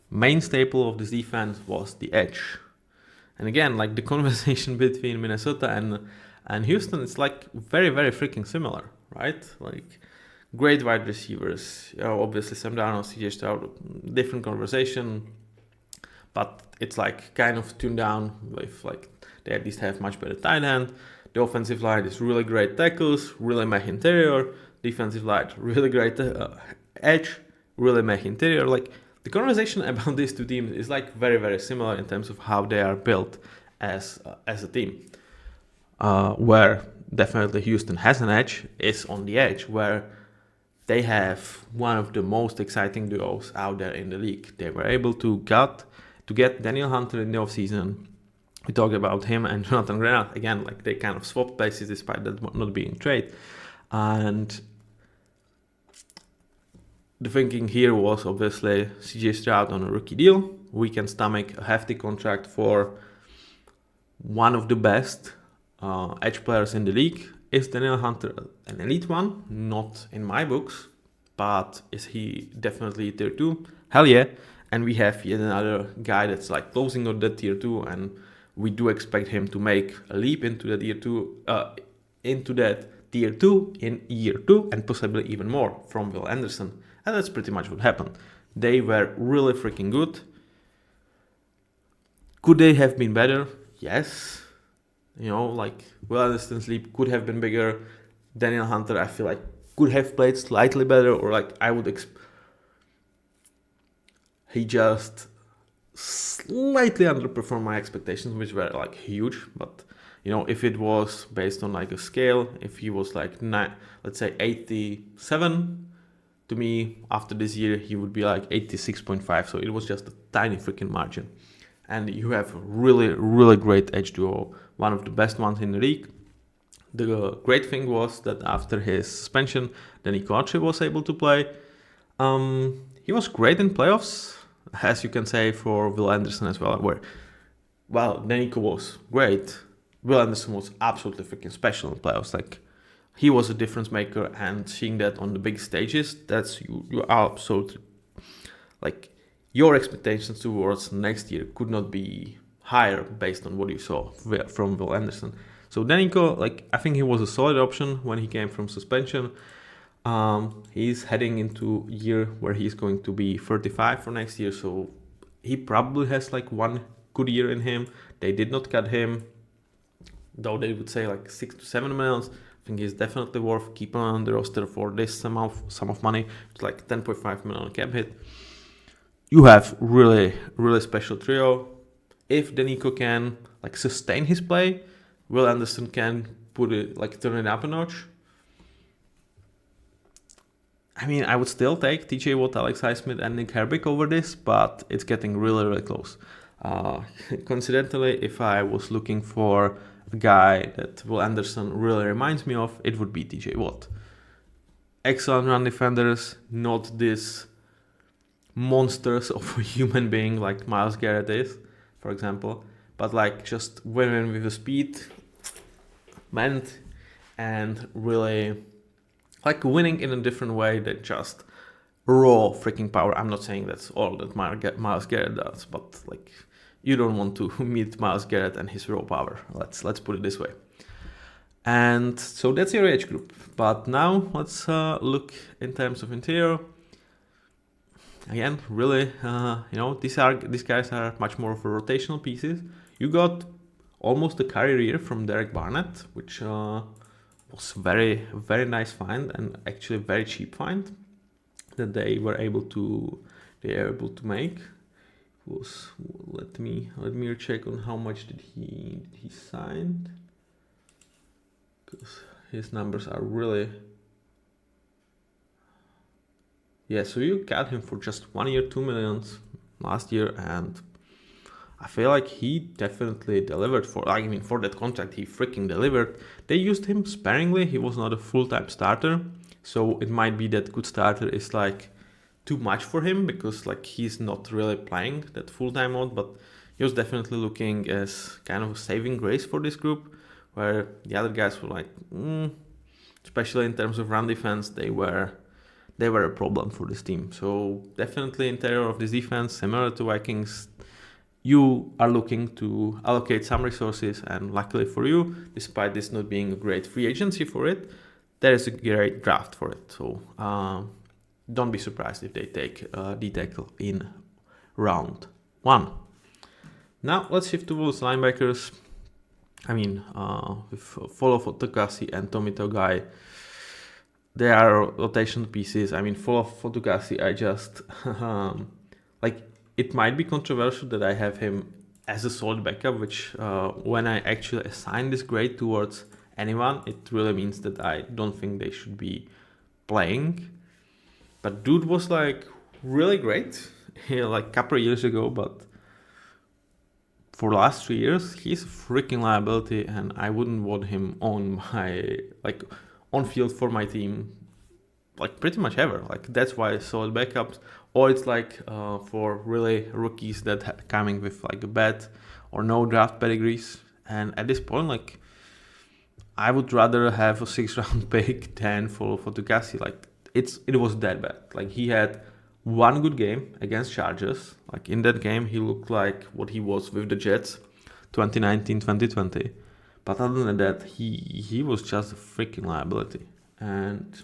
main staple of this defense was the edge. And again, like the conversation between Minnesota and Houston, it's like very, very freaking similar, right? Like great wide receivers, obviously Sam Darnold, CJ Stroud, different conversation, but it's like kind of tuned down with like they at least have much better tight end. The offensive line is really great tackles, really meh interior. Defensive line, really great edge, really meh interior. Like the conversation about these two teams is like very, very similar in terms of how they are built as a team. Where definitely Houston has an edge is on the edge, where they have one of the most exciting duos out there in the league. They were able to get Daniel Hunter in the offseason. We talked about him and Jonathan Grenard. Again, like they kind of swapped places despite that not being trade. And the thinking here was obviously CJ Stroud on a rookie deal. We can stomach a hefty contract for one of the best edge players in the league. Is Daniel Hunter an elite one? Not in my books, but is he definitely tier 2? Hell yeah. And we have yet another guy that's like closing on that tier 2, and we do expect him to make a leap into that tier 2 in year 2, and possibly even more from Will Anderson. And that's pretty much what happened. They were really freaking good. Could they have been better? Yes. Like Will Anderson's leap could have been bigger. Daniel Hunter, I feel like, could have played slightly better, or like I would he just slightly underperformed my expectations, which were like huge. But if it was based on like a scale, if he was like let's say 87, to me after this year he would be like 86.5. So it was just a tiny freaking margin. And you have a really, really great edge duo, one of the best ones in the league. The great thing was that after his suspension, Danny Koche was able to play. He was great in playoffs, as you can say for Will Anderson as well. Danico was great. Will Anderson was absolutely freaking special in playoffs. Like, he was a difference maker, and seeing that on the big stages, that's you are absolutely like. Your expectations towards next year could not be higher based on what you saw from Will Anderson. So Danico, like, I think he was a solid option when he came from suspension. He's heading into a year where he's going to be 35 for next year, so he probably has like one good year in him. They did not cut him, though they would say like 6 to 7 million. I think he's definitely worth keeping on the roster for this sum of money. It's like 10.5 million cap hit. You have really, really special trio. If Danico can like sustain his play, Will Anderson can turn it up a notch. I mean, I would still take TJ Watt, Alex Highsmith, and Nick Herbig over this, but it's getting really, really close. Coincidentally, if I was looking for a guy that Will Anderson really reminds me of, it would be TJ Watt. Excellent run defenders, not this monsters of a human being like Myles Garrett is, for example, but like just winning with the speed meant, and really like winning in a different way than just raw freaking power. I'm not saying that's all that Myles Garrett does, but like you don't want to meet Myles Garrett and his raw power. Let's put it this way. And so that's your age group. But now let's look in terms of interior. Again, really, these guys are much more of a rotational pieces. You got almost a career year from Derek Barnett, which was very, very nice find, and actually very cheap find that they were able to make. Let me check on how much did he sign, because his numbers are really. Yeah, so you got him for just 1 year, 2 million last year, and I feel like he definitely delivered for that contract. He freaking delivered. They used him sparingly. He was not a full-time starter, so it might be that good starter is like too much for him, because like he's not really playing that full-time mode, but he was definitely looking as kind of a saving grace for this group, where the other guys were like, especially in terms of run defense, they were a problem for this team. So definitely interior of this defense, similar to Vikings, you are looking to allocate some resources, and luckily for you, despite this not being a great free agency for it, there is a great draft for it. So don't be surprised if they take D-tackle in round 1. Now let's shift towards linebackers. With Follow Fotukasi and Tommy Togai, they are rotation pieces. For Fotukasi, I just it might be controversial that I have him as a solid backup, which when I actually assign this grade towards anyone, it really means that I don't think they should be playing. But dude was like really great like a couple of years ago, but for the last 3 years, he's a freaking liability, and I wouldn't want him on my like on field for my team, like pretty much ever. Like that's why solid backups, or it's like for really rookies that coming with like a bad or no draft pedigrees. And at this point, like I would rather have a 6th round pick than for Tukasi. Like it was that bad. Like he had one good game against Chargers. Like in that game, he looked like what he was with the Jets, 2019, 2020. But other than that, he was just a freaking liability. And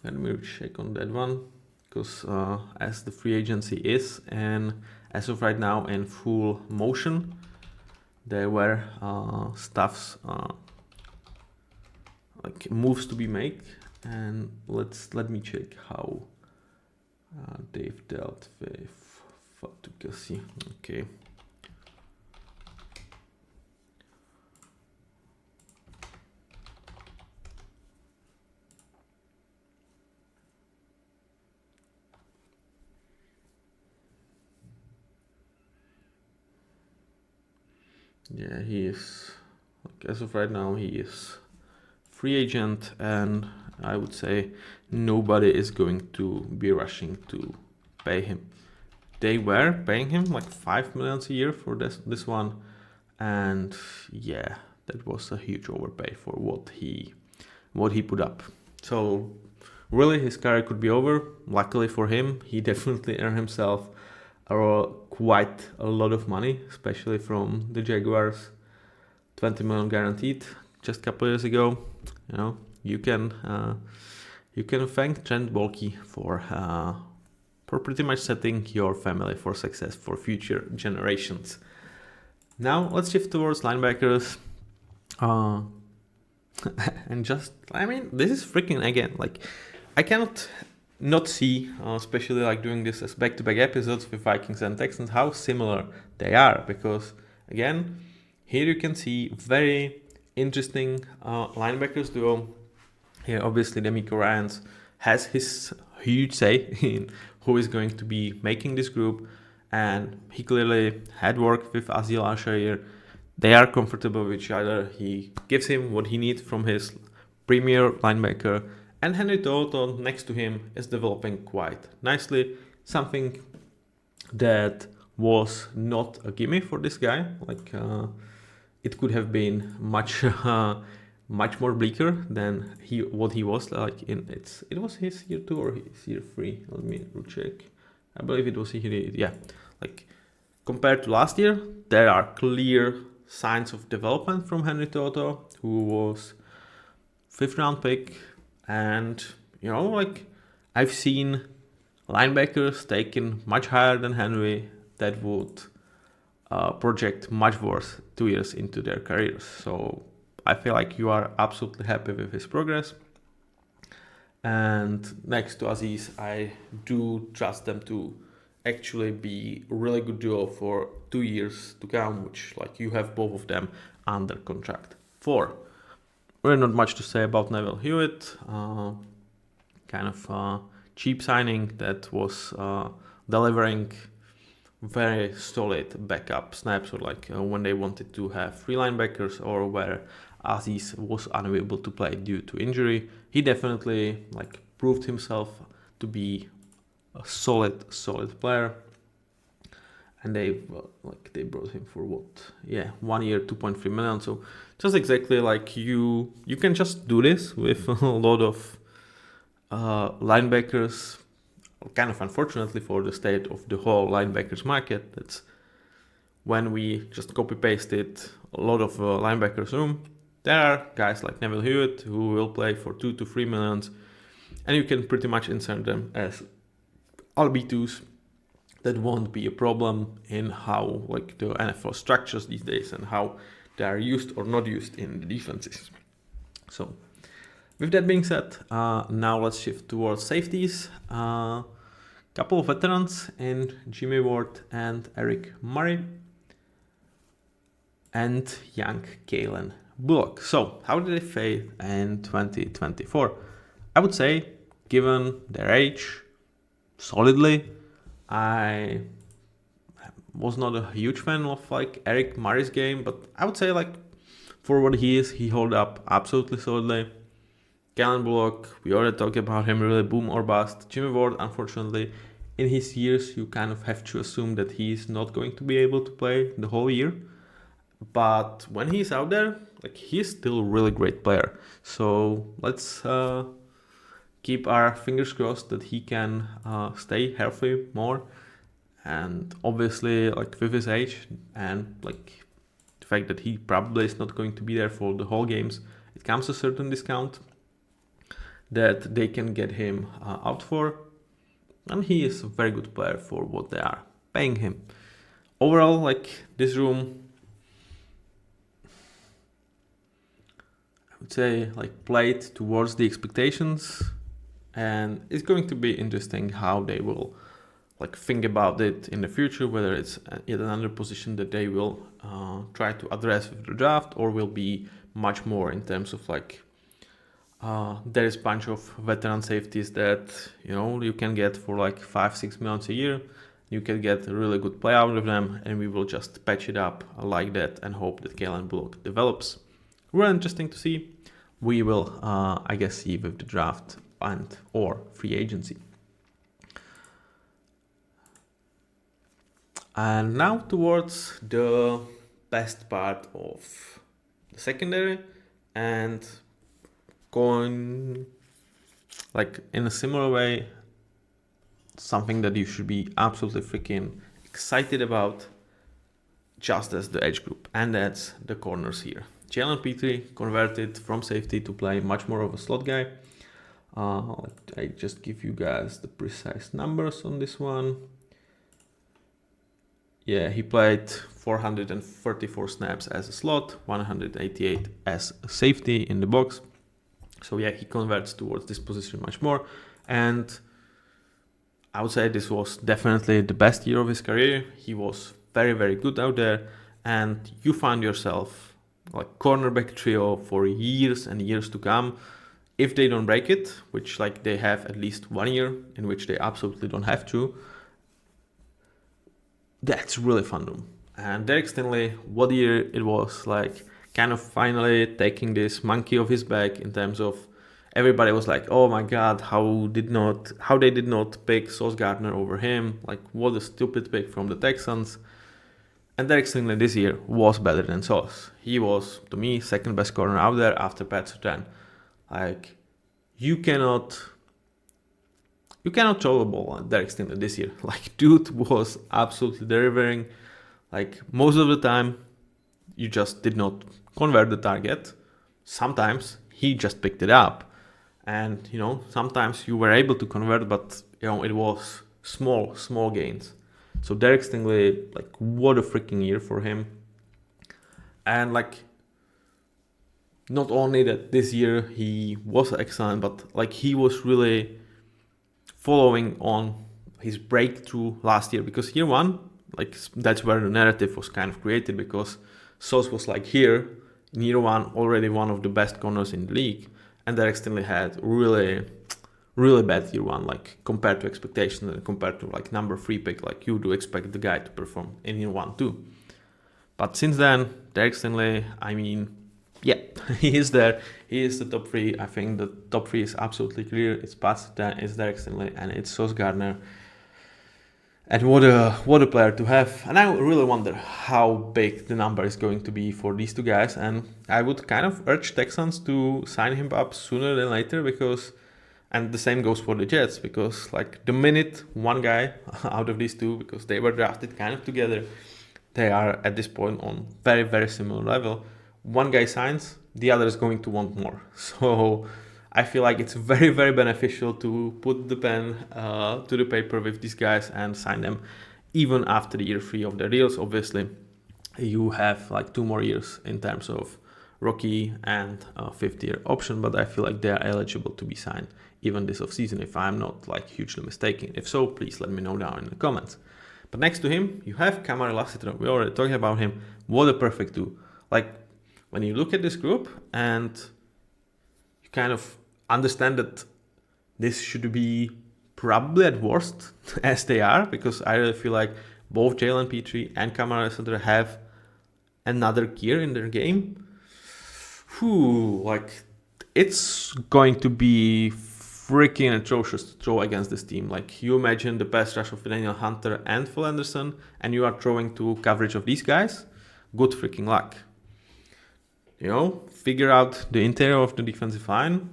let me check on that one, because as the free agency is, and as of right now in full motion, there were stuffs like moves to be made, and let me check how they've dealt with Fatukasi. Okay. Yeah, he is, like, as of right now, he is free agent, and I would say nobody is going to be rushing to pay him. They were paying him like 5 million a year for this one, and yeah, that was a huge overpay for what he put up. So really, his career could be over. Luckily for him, he definitely earned himself quite a lot of money, especially from the Jaguars. 20 million guaranteed just a couple years ago. You know, you can thank Trent Baalke for pretty much setting your family for success for future generations. Now let's shift towards linebackers. And just, I mean, this is freaking, again, like I cannot not see, especially like doing this as back-to-back episodes with Vikings and Texans, how similar they are, because again, here you can see very interesting linebackers duo. Here obviously DeMeco Ryans has his huge say in who is going to be making this group, and he clearly had worked with Aziel Al-Shaair. They are comfortable with each other. He gives him what he needs from his premier linebacker, and Henry To'o next to him is developing quite nicely. Something that was not a gimme for this guy. Like it could have been much more bleaker than what he was like in it was his year 2 or his year 3. Let me check. I believe it was year, yeah. Like compared to last year, there are clear signs of development from Henry To'o, who was 5th round pick. And you know, like I've seen linebackers taken much higher than Henry that would project much worse 2 years into their careers. So I feel like you are absolutely happy with his progress. And next to Aziz, I do trust them to actually be a really good duo for 2 years to come, which like you have both of them under contract for. Really not much to say about Neville Hewitt. Kind of cheap signing that was delivering very solid backup snaps, or like when they wanted to have 3 linebackers, or where Aziz was unable to play due to injury. He definitely like proved himself to be a solid player, and they brought him for what? Yeah, 1 year, 2.3 million. So just exactly like you can just do this with a lot of linebackers. Kind of unfortunately for the state of the whole linebackers market, that's when we just copy pasted a lot of linebackers room. There are guys like Neville Hewitt who will play for 2 to 3 millions, and you can pretty much insert them as RB2s. That won't be a problem in how like the NFL structures these days and how they are used or not used in the defenses. So with that being said, now let's shift towards safeties. Couple of veterans in Jimmy Ward and Eric Murray, and young Kalen Bullock. So how did they fare in 2024? I would say, given their age, solidly. I was not a huge fan of like Eric Murray's game, but I would say like for what he is, he held up absolutely solidly. Kellen Bullock, we already talked about him, really boom or bust. Jimmy Ward, unfortunately, in his years, you kind of have to assume that he's not going to be able to play the whole year. But when he's out there, like he's still a really great player. So let's keep our fingers crossed that he can stay healthy more. And obviously, like with his age and like the fact that he probably is not going to be there for the whole games, it comes a certain discount that they can get him out for. And he is a very good player for what they are paying him. Overall, like this room, I would say like played towards the expectations, and it's going to be interesting how they will like think about it in the future, whether it's yet another position that they will try to address with the draft, or will be much more in terms of like there is a bunch of veteran safeties that you can get for like 5-6 million a year. You can get a really good play out of them, and we will just patch it up like that and hope that Kellen Bullock develops. Really interesting to see. We will, I guess, see with the draft and or free agency. And now towards the best part of the secondary, and going like in a similar way, something that you should be absolutely freaking excited about, just as the edge group, and that's the corners here. Jalen Petrie converted from safety to play much more of a slot guy. I just give you guys the precise numbers on this one. Yeah, he played 434 snaps as a slot, 188 as a safety in the box. So yeah, he converts towards this position much more. And I would say this was definitely the best year of his career. He was very, very good out there. And you find yourself like cornerback trio for years and years to come. If they don't break it, which like they have at least 1 year in which they absolutely don't have to, that's really fun room. And Derek Stingley, what year it was, like kind of finally taking this monkey off his back in terms of everybody was like, oh my god, how they did not pick Sauce Gardner over him, like what a stupid pick from the Texans. And Derek Stingley this year was better than Sauce. He was, to me, second best corner out there after Pat Surtain. Like you cannot throw a ball at Derek Stingley this year. Like, dude was absolutely delivering. Like, most of the time, you just did not convert the target. Sometimes he just picked it up. And, sometimes you were able to convert, but, it was small gains. So Derek Stingley, like, what a freaking year for him. And, like, not only that this year he was excellent, but, like, he was really following on his breakthrough last year, because year one, like that's where the narrative was kind of created, because Sauce was like here in year one already one of the best corners in the league, and Derek Stingley had really bad year one, like compared to expectations and compared to like number 3 pick, like you do expect the guy to perform in year one too. But since then, Derek Stingley, I mean, yeah, he is there. He is the top 3. I think the top 3 is absolutely clear. It's Pat Surtain, it's Derek Stingley, and it's Sauce Gardner. And what a player to have. And I really wonder how big the number is going to be for these two guys. And I would kind of urge Texans to sign him up sooner than later, because, and the same goes for the Jets, because like the minute one guy out of these two, because they were drafted kind of together, they are at this point on very, very similar level. One guy signs, the other is going to want more. So I feel like it's very, very beneficial to put the pen to the paper with these guys and sign them even after year 3 of their deals. Obviously, you have like 2 more years in terms of rookie and 5th year option, but I feel like they are eligible to be signed even this offseason, if I'm not like hugely mistaken. If so, please let me know down in the comments. But next to him, you have Kamari Lassiter. We already talked about him. What a perfect 2. Like, when you look at this group and you kind of understand that this should be probably at worst as they are, because I really feel like both Jalen Petrie and Kamara Center have another gear in their game. Like, it's going to be freaking atrocious to throw against this team. Like, you imagine the pass rush of Daniel Hunter and Phil Anderson, and you are throwing to coverage of these guys. Good freaking luck. Figure out the interior of the defensive line.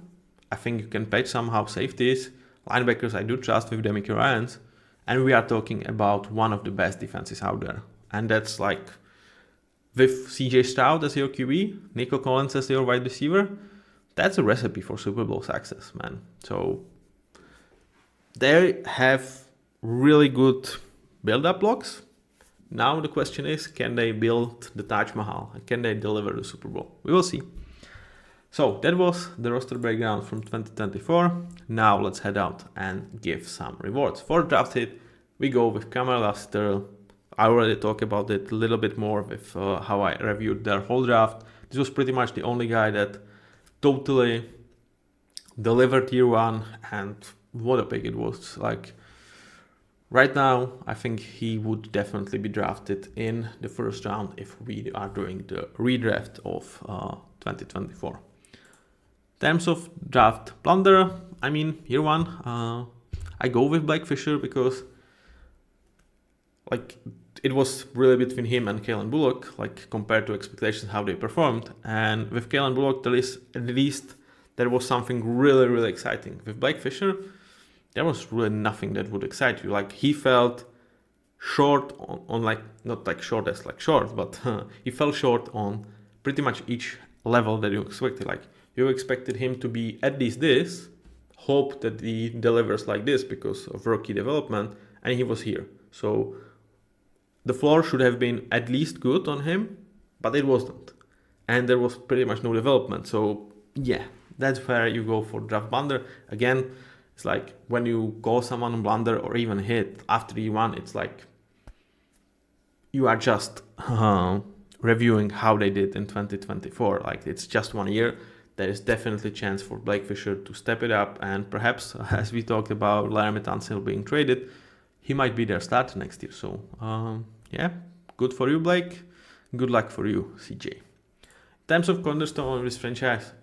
I think you can patch somehow safeties. Linebackers, I do trust with Demico Ryans. And we are talking about one of the best defenses out there. And that's like, with CJ Stroud as your QB, Nico Collins as your wide receiver, that's a recipe for Super Bowl success, man. So they have really good build-up blocks. Now the question is, can they build the Taj Mahal? Can they deliver the Super Bowl? We will see. So that was the roster breakdown from 2024. Now let's head out and give some rewards. For draft hit, we go with Kamara Lassiter. I already talked about it a little bit more with how I reviewed their whole draft. This was pretty much the only guy that totally delivered year one, and what a pick it was. Like, right now, I think he would definitely be drafted in the first round if we are doing the redraft of 2024. In terms of draft blunder, year one, I go with Blake Fisher because, like, it was really between him and Kalen Bullock, like, compared to expectations, how they performed. And with Kalen Bullock, at least there was something really, really exciting. With Blake Fisher, there was really nothing that would excite you. Like, he felt short on like, not like short as like short, but he fell short on pretty much each level that you expected. Like, you expected him to be at least this, hope that he delivers like this because of rookie development, and he was here. So the floor should have been at least good on him, but it wasn't. And there was pretty much no development. So yeah, that's where you go for draft blunder. Again, it's like when you call someone a blunder or even hit after you won, it's like you are just reviewing how they did in 2024. Like, it's just 1 year. There is definitely a chance for Blake Fisher to step it up, and perhaps, as we talked about Laramie Tunsil being traded, he might be their starter next year. So yeah, good for you, Blake. Good luck for you, CJ. In terms of cornerstone of this franchise,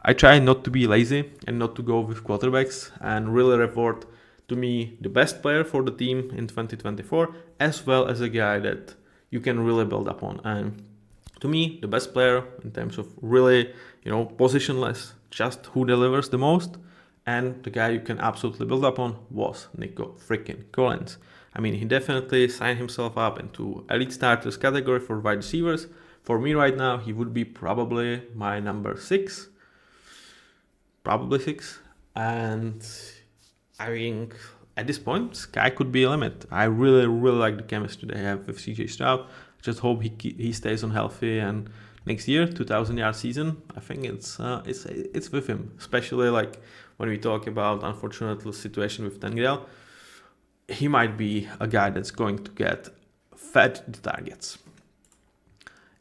I try not to be lazy and not to go with quarterbacks, and really reward, to me, the best player for the team in 2024, as well as a guy that you can really build upon. And to me, the best player in terms of really, positionless, just who delivers the most, and the guy you can absolutely build upon was Nico freaking Collins. He definitely signed himself up into elite starters category for wide receivers. For me right now, he would be probably my number 6. Probably 6. And I think at this point, sky could be a limit. I really, really like the chemistry they have with CJ Stroud. Just hope he stays on healthy, and next year, 2,000-yard season, I think it's with him. Especially like when we talk about unfortunate situation with Tangrel, he might be a guy that's going to get fed the targets.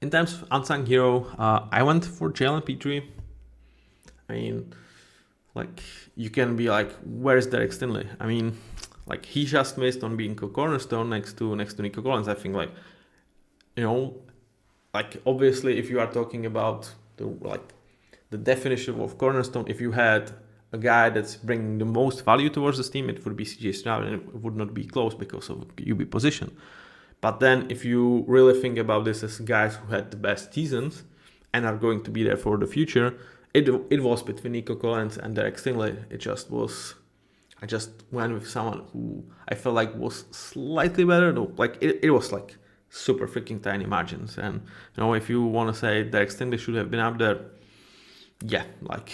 In terms of unsung hero, I went for Jalen Petrie. Like, you can be like, where is Derek Stingley? Like, he just missed on being a cornerstone next to Nico Collins. I think, like, like, obviously, if you are talking about the definition of cornerstone, if you had a guy that's bringing the most value towards this team, it would be CJ Stroud, and it would not be close because of QB position. But then if you really think about this as guys who had the best seasons and are going to be there for the future, it was between Nico Collins and Derek Stingley. I just went with someone who I felt like was slightly better. Though, like, it was like super freaking tiny margins. And, if you want to say Derek Stingley should have been up there, yeah, like,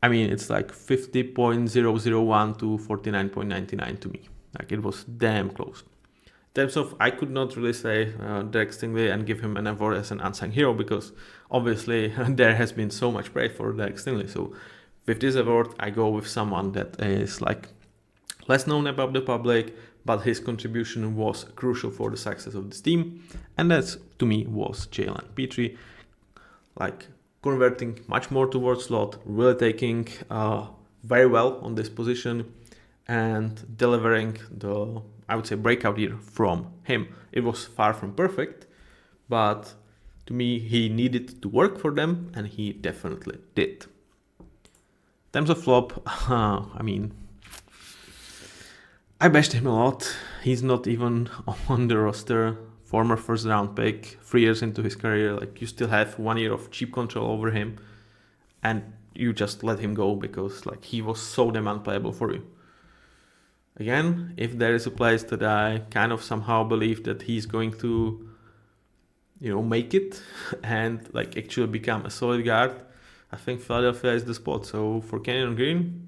it's like 50.001 to 49.99 to me. Like, it was damn close. In terms of, I could not really say Derek Stingley and give him an award as an unsung hero, because obviously there has been so much praise for Derek Stingley. So with this award, I go with someone that is like less known about the public, but his contribution was crucial for the success of this team, and that, to me, was Jalen Petrie. like converting much more towards slot, really taking very well on this position and delivering the, I would say, breakout year from him. It was far from perfect, but to me, he needed to work for them, and he definitely did. In terms of flop, I mean, I bashed him a lot. He's not even on the roster. Former first round pick, 3 years into his career. Like, you still have 1 year of cheap control over him, and you just let him go because like he was so damn unplayable for you. Again, if there is a place that I kind of somehow believe that he's going to, make it and like actually become a solid guard, I think Philadelphia is the spot. So for Kenyon Green,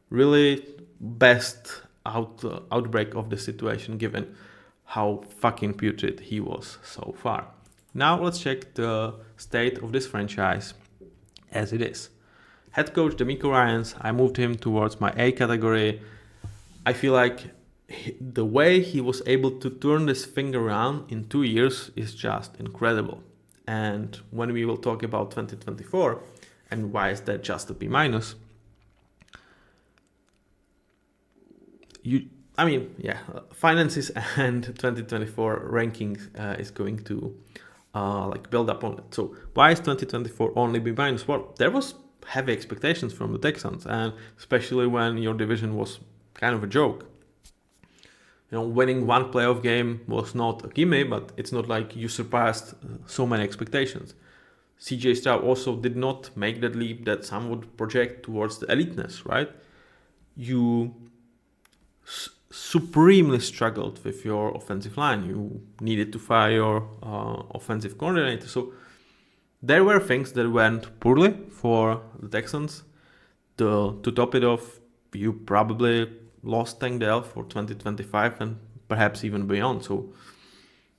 really best outbreak of the situation given how fucking putrid he was so far. Now let's check the state of this franchise as it is. Head coach DeMeco Ryans, I moved him towards my A category. I feel like the way he was able to turn this thing around in 2 years is just incredible. And when we will talk about 2024 and why is that just a B minus, finances and 2024 ranking is going to build up on it. So why is 2024 only B minus? Well, there was heavy expectations from the Texans, and especially when your division was kind of a joke. Winning one playoff game was not a gimme, but it's not like you surpassed so many expectations. CJ Stroud also did not make that leap that some would project towards the eliteness, right? You supremely struggled with your offensive line. You needed to fire your offensive coordinator. So there were things that went poorly for the Texans. To top it off, you probably lost Tank Dell for 2025 and perhaps even beyond. So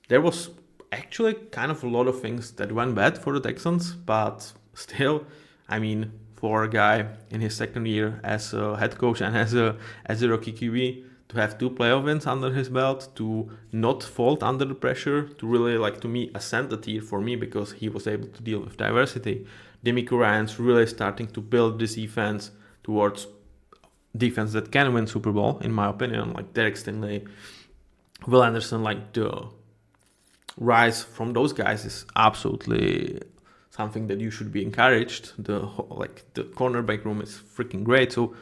there was actually kind of a lot of things that went bad for the Texans, but still, I mean, for a guy in his second year as a head coach and as a rookie QB, to have 2 playoff wins under his belt, to not fold under the pressure, to really, to me, ascend the tier for me because he was able to deal with diversity. DeMeco Ryans really starting to build this defense towards defense that can win Super Bowl, in my opinion. Like Derek Stingley, Will Anderson, the rise from those guys is absolutely something that you should be encouraged. The cornerback room is freaking great. So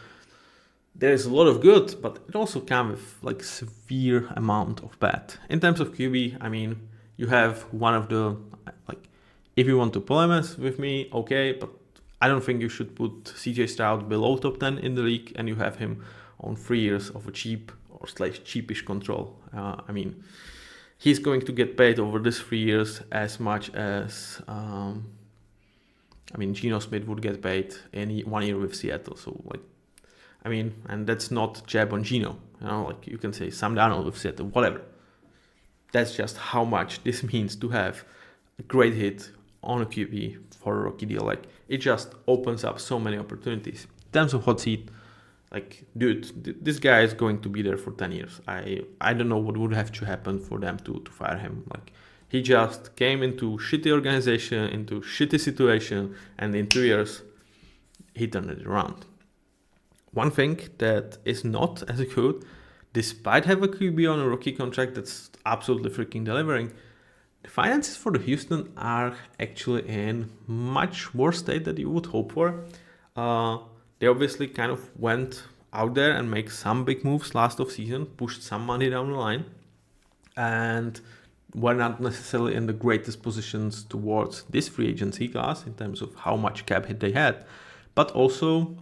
there is a lot of good, but it also comes with severe amount of bad. In terms of QB, I mean, you have one of the if you want to polemize with me, okay, but I don't think you should put CJ Stroud below top 10 in the league and you have him on 3 years of a cheap or cheapish control. I mean, he's going to get paid over this 3 years as much as Geno Smith would get paid in 1 year with Seattle. So and that's not jab on Geno. You can say Sam Darnold with Seattle, whatever. That's just how much this means to have a great hit on a QB for a rookie deal. It just opens up so many opportunities. In terms of hot seat, dude, this guy is going to be there for 10 years. I don't know what would have to happen for them to fire him. He just came into shitty organization, into shitty situation, and in 2 years, he turned it around. One thing that is not as good, despite having a QB on a rookie contract that's absolutely freaking delivering, the finances for the Houston are actually in much worse state than you would hope for. They obviously kind of went out there and make some big moves last offseason, pushed some money down the line, and were not necessarily in the greatest positions towards this free agency class in terms of how much cap hit they had. But also,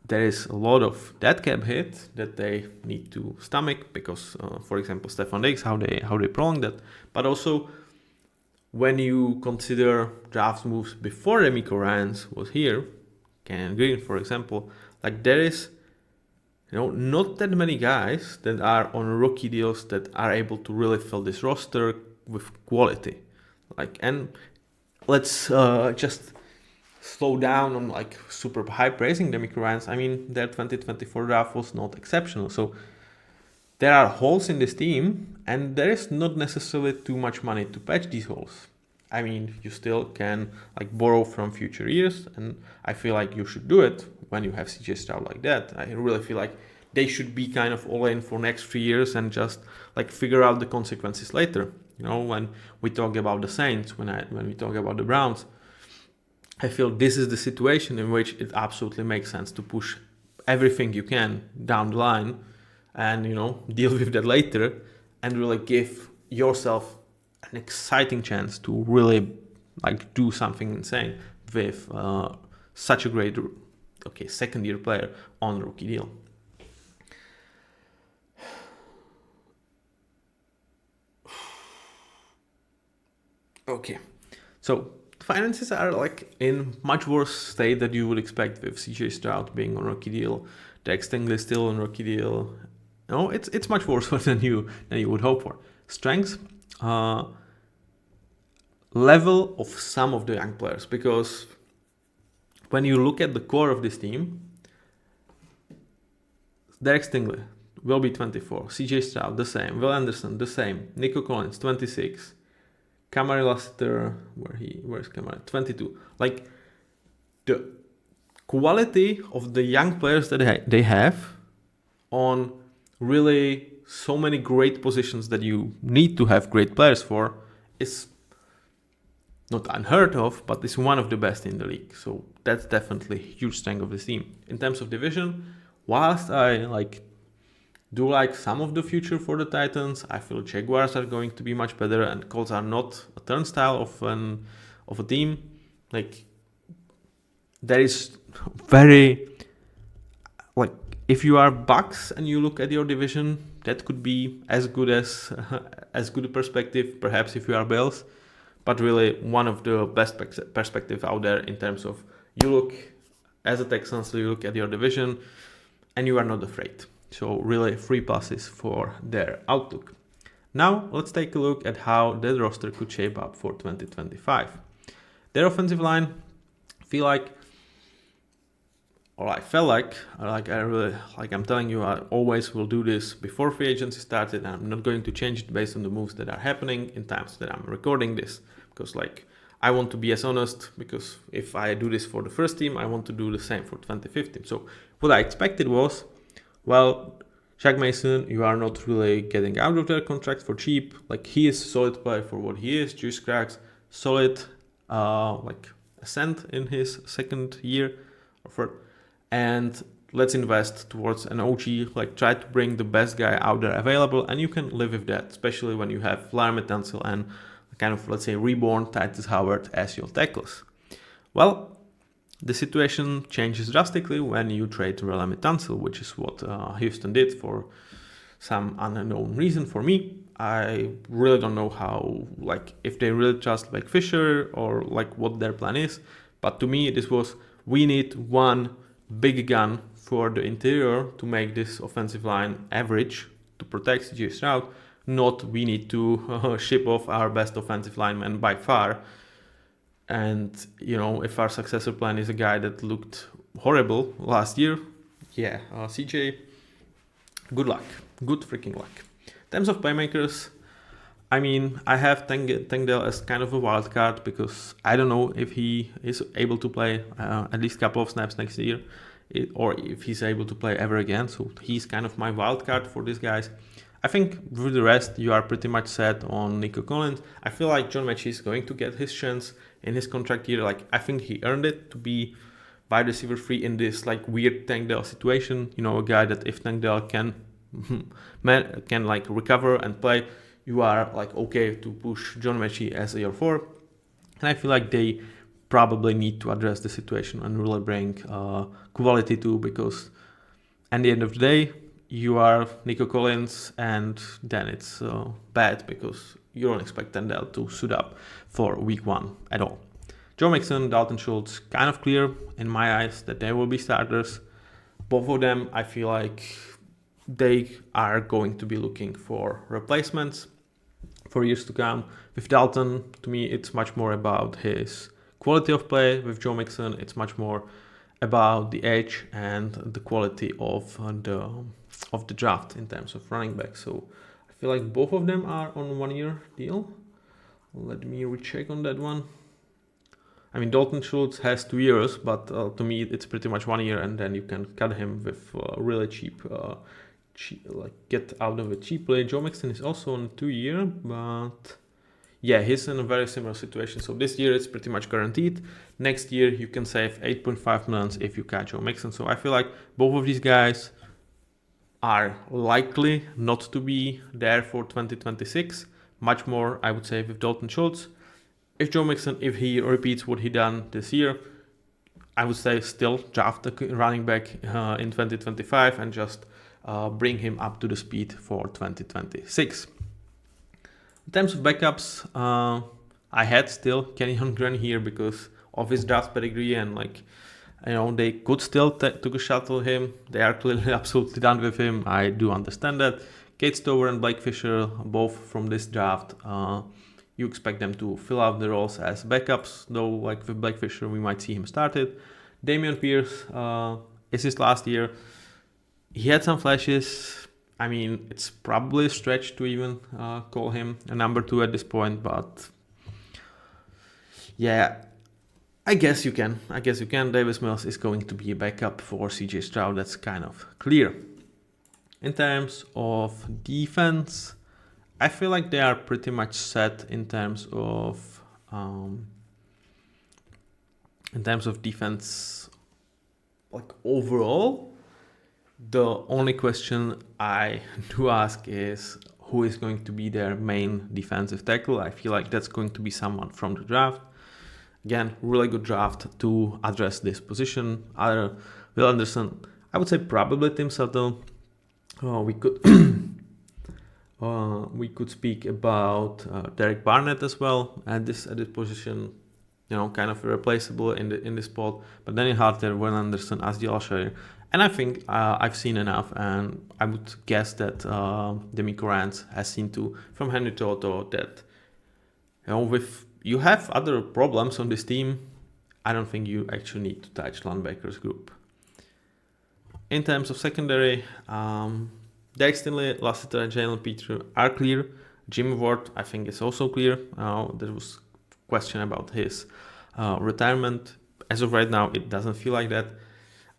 there is a lot of that cap hit that they need to stomach because, for example, Stephon Diggs, how they prolonged that. But also, when you consider draft moves before DeMeco Ryans was here, Kenyon Green, for example, there is, not that many guys that are on rookie deals that are able to really fill this roster with quality. And let's just slow down on super high praising DeMeco Ryans. Their 2024 draft was not exceptional. So there are holes in this team, and there is not necessarily too much money to patch these holes. I mean, you still can like borrow from future years, and I feel like you should do it when you have CJ Stroud like that. I really feel like they should be kind of all in for next 3 years and just like figure out the consequences later. When we talk about the Saints, when we talk about the Browns, I feel this is the situation in which it absolutely makes sense to push everything you can down the line and deal with that later and really give yourself an exciting chance to really like do something insane with such a great second year player on rookie deal. Okay, so finances are like in much worse state that you would expect with CJ Stroud being on rookie deal, Dex Stingley still on rookie deal. No, it's much worse than you would hope for. Strengths, level of some of the young players, because when you look at the core of this team, Derek Stingley will be 24, CJ Stroud the same, Will Anderson the same, Nico Collins 26, Kamari Lassiter, where's Kamari? 22. Like the quality of the young players that they have on really so many great positions that you need to have great players for is not unheard of, but is one of the best in the league. So that's definitely a huge strength of this team. In terms of division, whilst I do like some of the future for the Titans, I feel Jaguars are going to be much better, and Colts are not a turnstile of a team. Like there is very if you are Bucks and you look at your division, that could be as good as good a perspective. Perhaps if you are Bills, but really one of the best perspective out there in terms of you look as a Texans, you look at your division, and you are not afraid. So really 3+ for their outlook. Now let's take a look at how that roster could shape up for 2025. Their offensive line, I felt like I'm telling you, I always will do this before free agency started, and I'm not going to change it based on the moves that are happening in times that I'm recording this, because I want to be as honest, because if I do this for the first team, I want to do the same for 2015. So what I expected was, well, Shaq Mason, you are not really getting out of their contract for cheap. Like he is a solid player for what he is. Juice Cracks, solid, ascent in his second year or third. And let's invest towards an OG, try to bring the best guy out there available, and you can live with that, especially when you have Larry Tunsil and kind of, let's say, reborn Titus Howard as your tackles. Well, the situation changes drastically when you trade Larry Tunsil, which is what Houston did for some unknown reason for me. I really don't know how, if they really trust Fisher or what their plan is. But to me, this was, we need one big gun for the interior to make this offensive line average to protect CJ Stroud, not we need to ship off our best offensive lineman by far. And if our successor plan is a guy that looked horrible last year, CJ, good luck, good freaking luck. In terms of playmakers, I mean, I have Tangdale as kind of a wild card, because I don't know if he is able to play at least a couple of snaps next year, or if he's able to play ever again. So he's kind of my wild card for these guys. I think with the rest, you are pretty much set on Nico Collins. I feel like John Mechie is going to get his chance in his contract year. I think he earned it to be wide receiver 3 in this weird Tangdale situation. A guy that if Tangdale can recover and play, you are okay to push John Mechie as a year 4. And I feel like they probably need to address the situation and really bring quality too, because at the end of the day, you are Nico Collins, and then it's bad because you don't expect Tangdale to suit up for week 1 at all. Joe Mixon, Dalton Schultz, kind of clear in my eyes that they will be starters. Both of them, I feel like they are going to be looking for replacements for years to come. With Dalton, to me, it's much more about his quality of play. With Joe Mixon, it's much more about the edge and the quality of the draft in terms of running back. So I feel like both of them are on 1-year deal. Let me recheck on that one. I mean, Dalton Schultz has 2 years, but to me, it's pretty much 1 year, and then you can cut him with really cheap, like get out of it cheaply. Joe Mixon is also on 2 year, but yeah, he's in a very similar situation. So this year it's pretty much guaranteed. Next year you can save 8.5 million if you cut Joe Mixon. So I feel like both of these guys are likely not to be there for 2026. Much more, I would say, with Dalton Schultz. If Joe Mixon, if he repeats what he done this year, I would say still draft a running back in 2025 and just bring him up to the speed for 2026. In terms of backups, I had still Kenny Holmgren here because of his draft pedigree and like, you know, they could still take a shot at him. They are clearly absolutely done with him. I do understand that. Kate Stover and Blake Fisher, both from this draft, you expect them to fill out the roles as backups, though like with Blake Fisher, we might see him started. Dameon Pierce is his last year. He had some flashes. I mean, it's probably a stretch to even call him a number 2 at this point, but yeah, I guess you can. Davis Mills is going to be a backup for CJ Stroud. That's kind of clear. In terms of defense, I feel like they are pretty much set in terms of defense, like overall. The only question I do ask is who is going to be their main defensive tackle. I feel like that's going to be someone from the draft. Again, really good draft to address this position. Either Will Anderson, I would say probably Tim Settle. We could speak about Derek Barnett as well at this position, you know, kind of irreplaceable in this spot. But Daniel Harter, Will Anderson, Asdi Alshire, and I think I've seen enough, and I would guess that D'Amico Rance has seen too from Henry Toto that, you know, with you have other problems on this team, I don't think you actually need to touch linebackers group. In terms of secondary, Derek Stingley, Lassiter, and Jalen Peter are clear. Jim Ward, I think, is also clear. There was a question about his retirement. As of right now, it doesn't feel like that.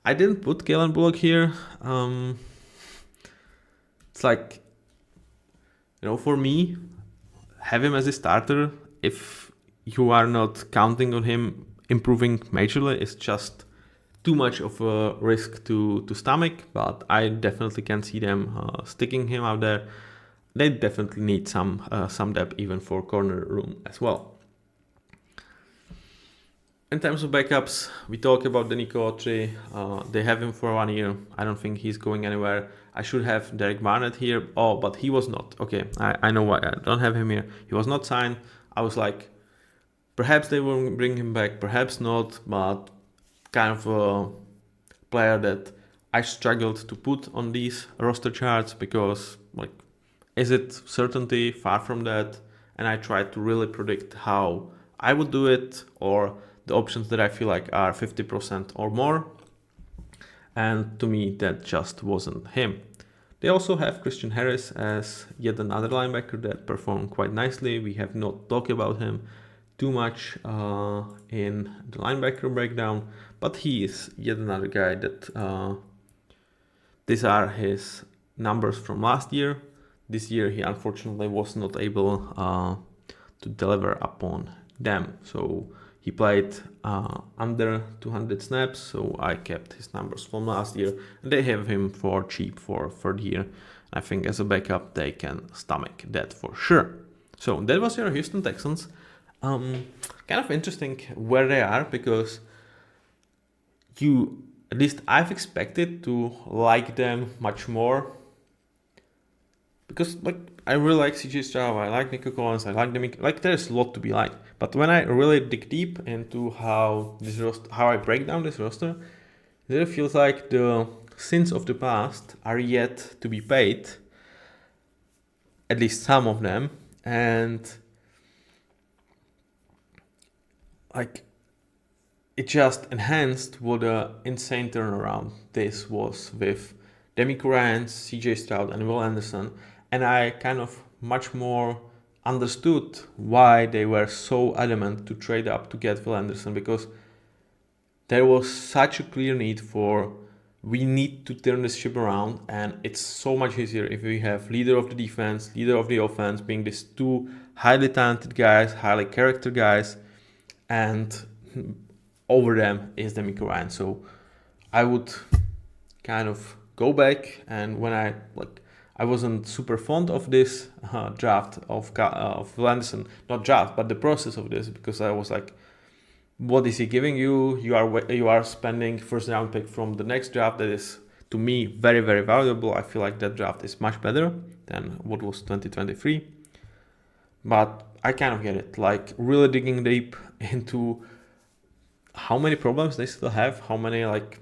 I didn't put Kalen Bullock here. It's like, you know, for me, have him as a starter if you are not counting on him improving majorly is just too much of a risk to stomach, but I definitely can see them sticking him out there. They definitely need some depth even for corner room as well. In terms of backups, we talk about Denico Autry. They have him for 1 year. I don't think he's going anywhere. I should have Derek Barnett here. Oh, but he was not. Okay, I know why I don't have him here. He was not signed. I was like, perhaps they will bring him back, perhaps not, but kind of a player that I struggled to put on these roster charts because, like, is it certainty? Far from that. And I tried to really predict how I would do it or the options that I feel like are 50% or more. And to me, that just wasn't him. They also have Christian Harris as yet another linebacker that performed quite nicely. We have not talked about him too much in the linebacker breakdown, but he is yet another guy that these are his numbers from last year. This year he unfortunately was not able to deliver upon them. So he played under 200 snaps, so I kept his numbers from last year, and they have him for cheap for third year. I think as a backup they can stomach that for sure. So that was your Houston Texans. Kind of interesting where they are because at least I've expected to like them much more because like I really like CJ Stroud, I like Nico Collins, I like them. Like there's a lot to be liked. But when I really dig deep into how I break down this roster, it feels like the sins of the past are yet to be paid. At least some of them, and like it just enhanced what an insane turnaround this was with D'Amico Rance, CJ Stroud, and Will Anderson. And I kind of much more understood why they were so adamant to trade up to get Will Anderson, because there was such a clear need for, we need to turn this ship around, and it's so much easier if we have leader of the defense, leader of the offense being these two highly talented guys, highly character guys, and over them is DeMeco Ryan. So I would kind of go back, and when I wasn't super fond of this draft of Will Anderson, not draft, but the process of this, because I was like, what is he giving you? You are spending first round pick from the next draft that is, to me, very, very valuable. I feel like that draft is much better than what was 2023. But I kind of get it, like really digging deep into how many problems they still have, how many like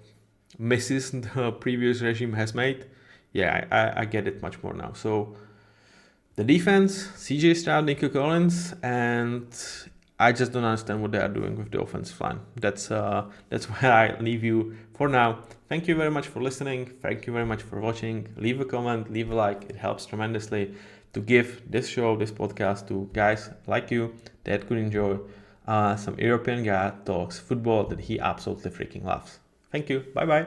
misses the previous regime has made. Yeah, I get it much more now. So the defense, CJ Stroud, Nico Collins, and I just don't understand what they are doing with the offensive line. That's where I leave you for now. Thank you very much for listening. Thank you very much for watching. Leave a comment, leave a like. It helps tremendously to give this show, this podcast to guys like you that could enjoy some European guy talks football that he absolutely freaking loves. Thank you. Bye-bye.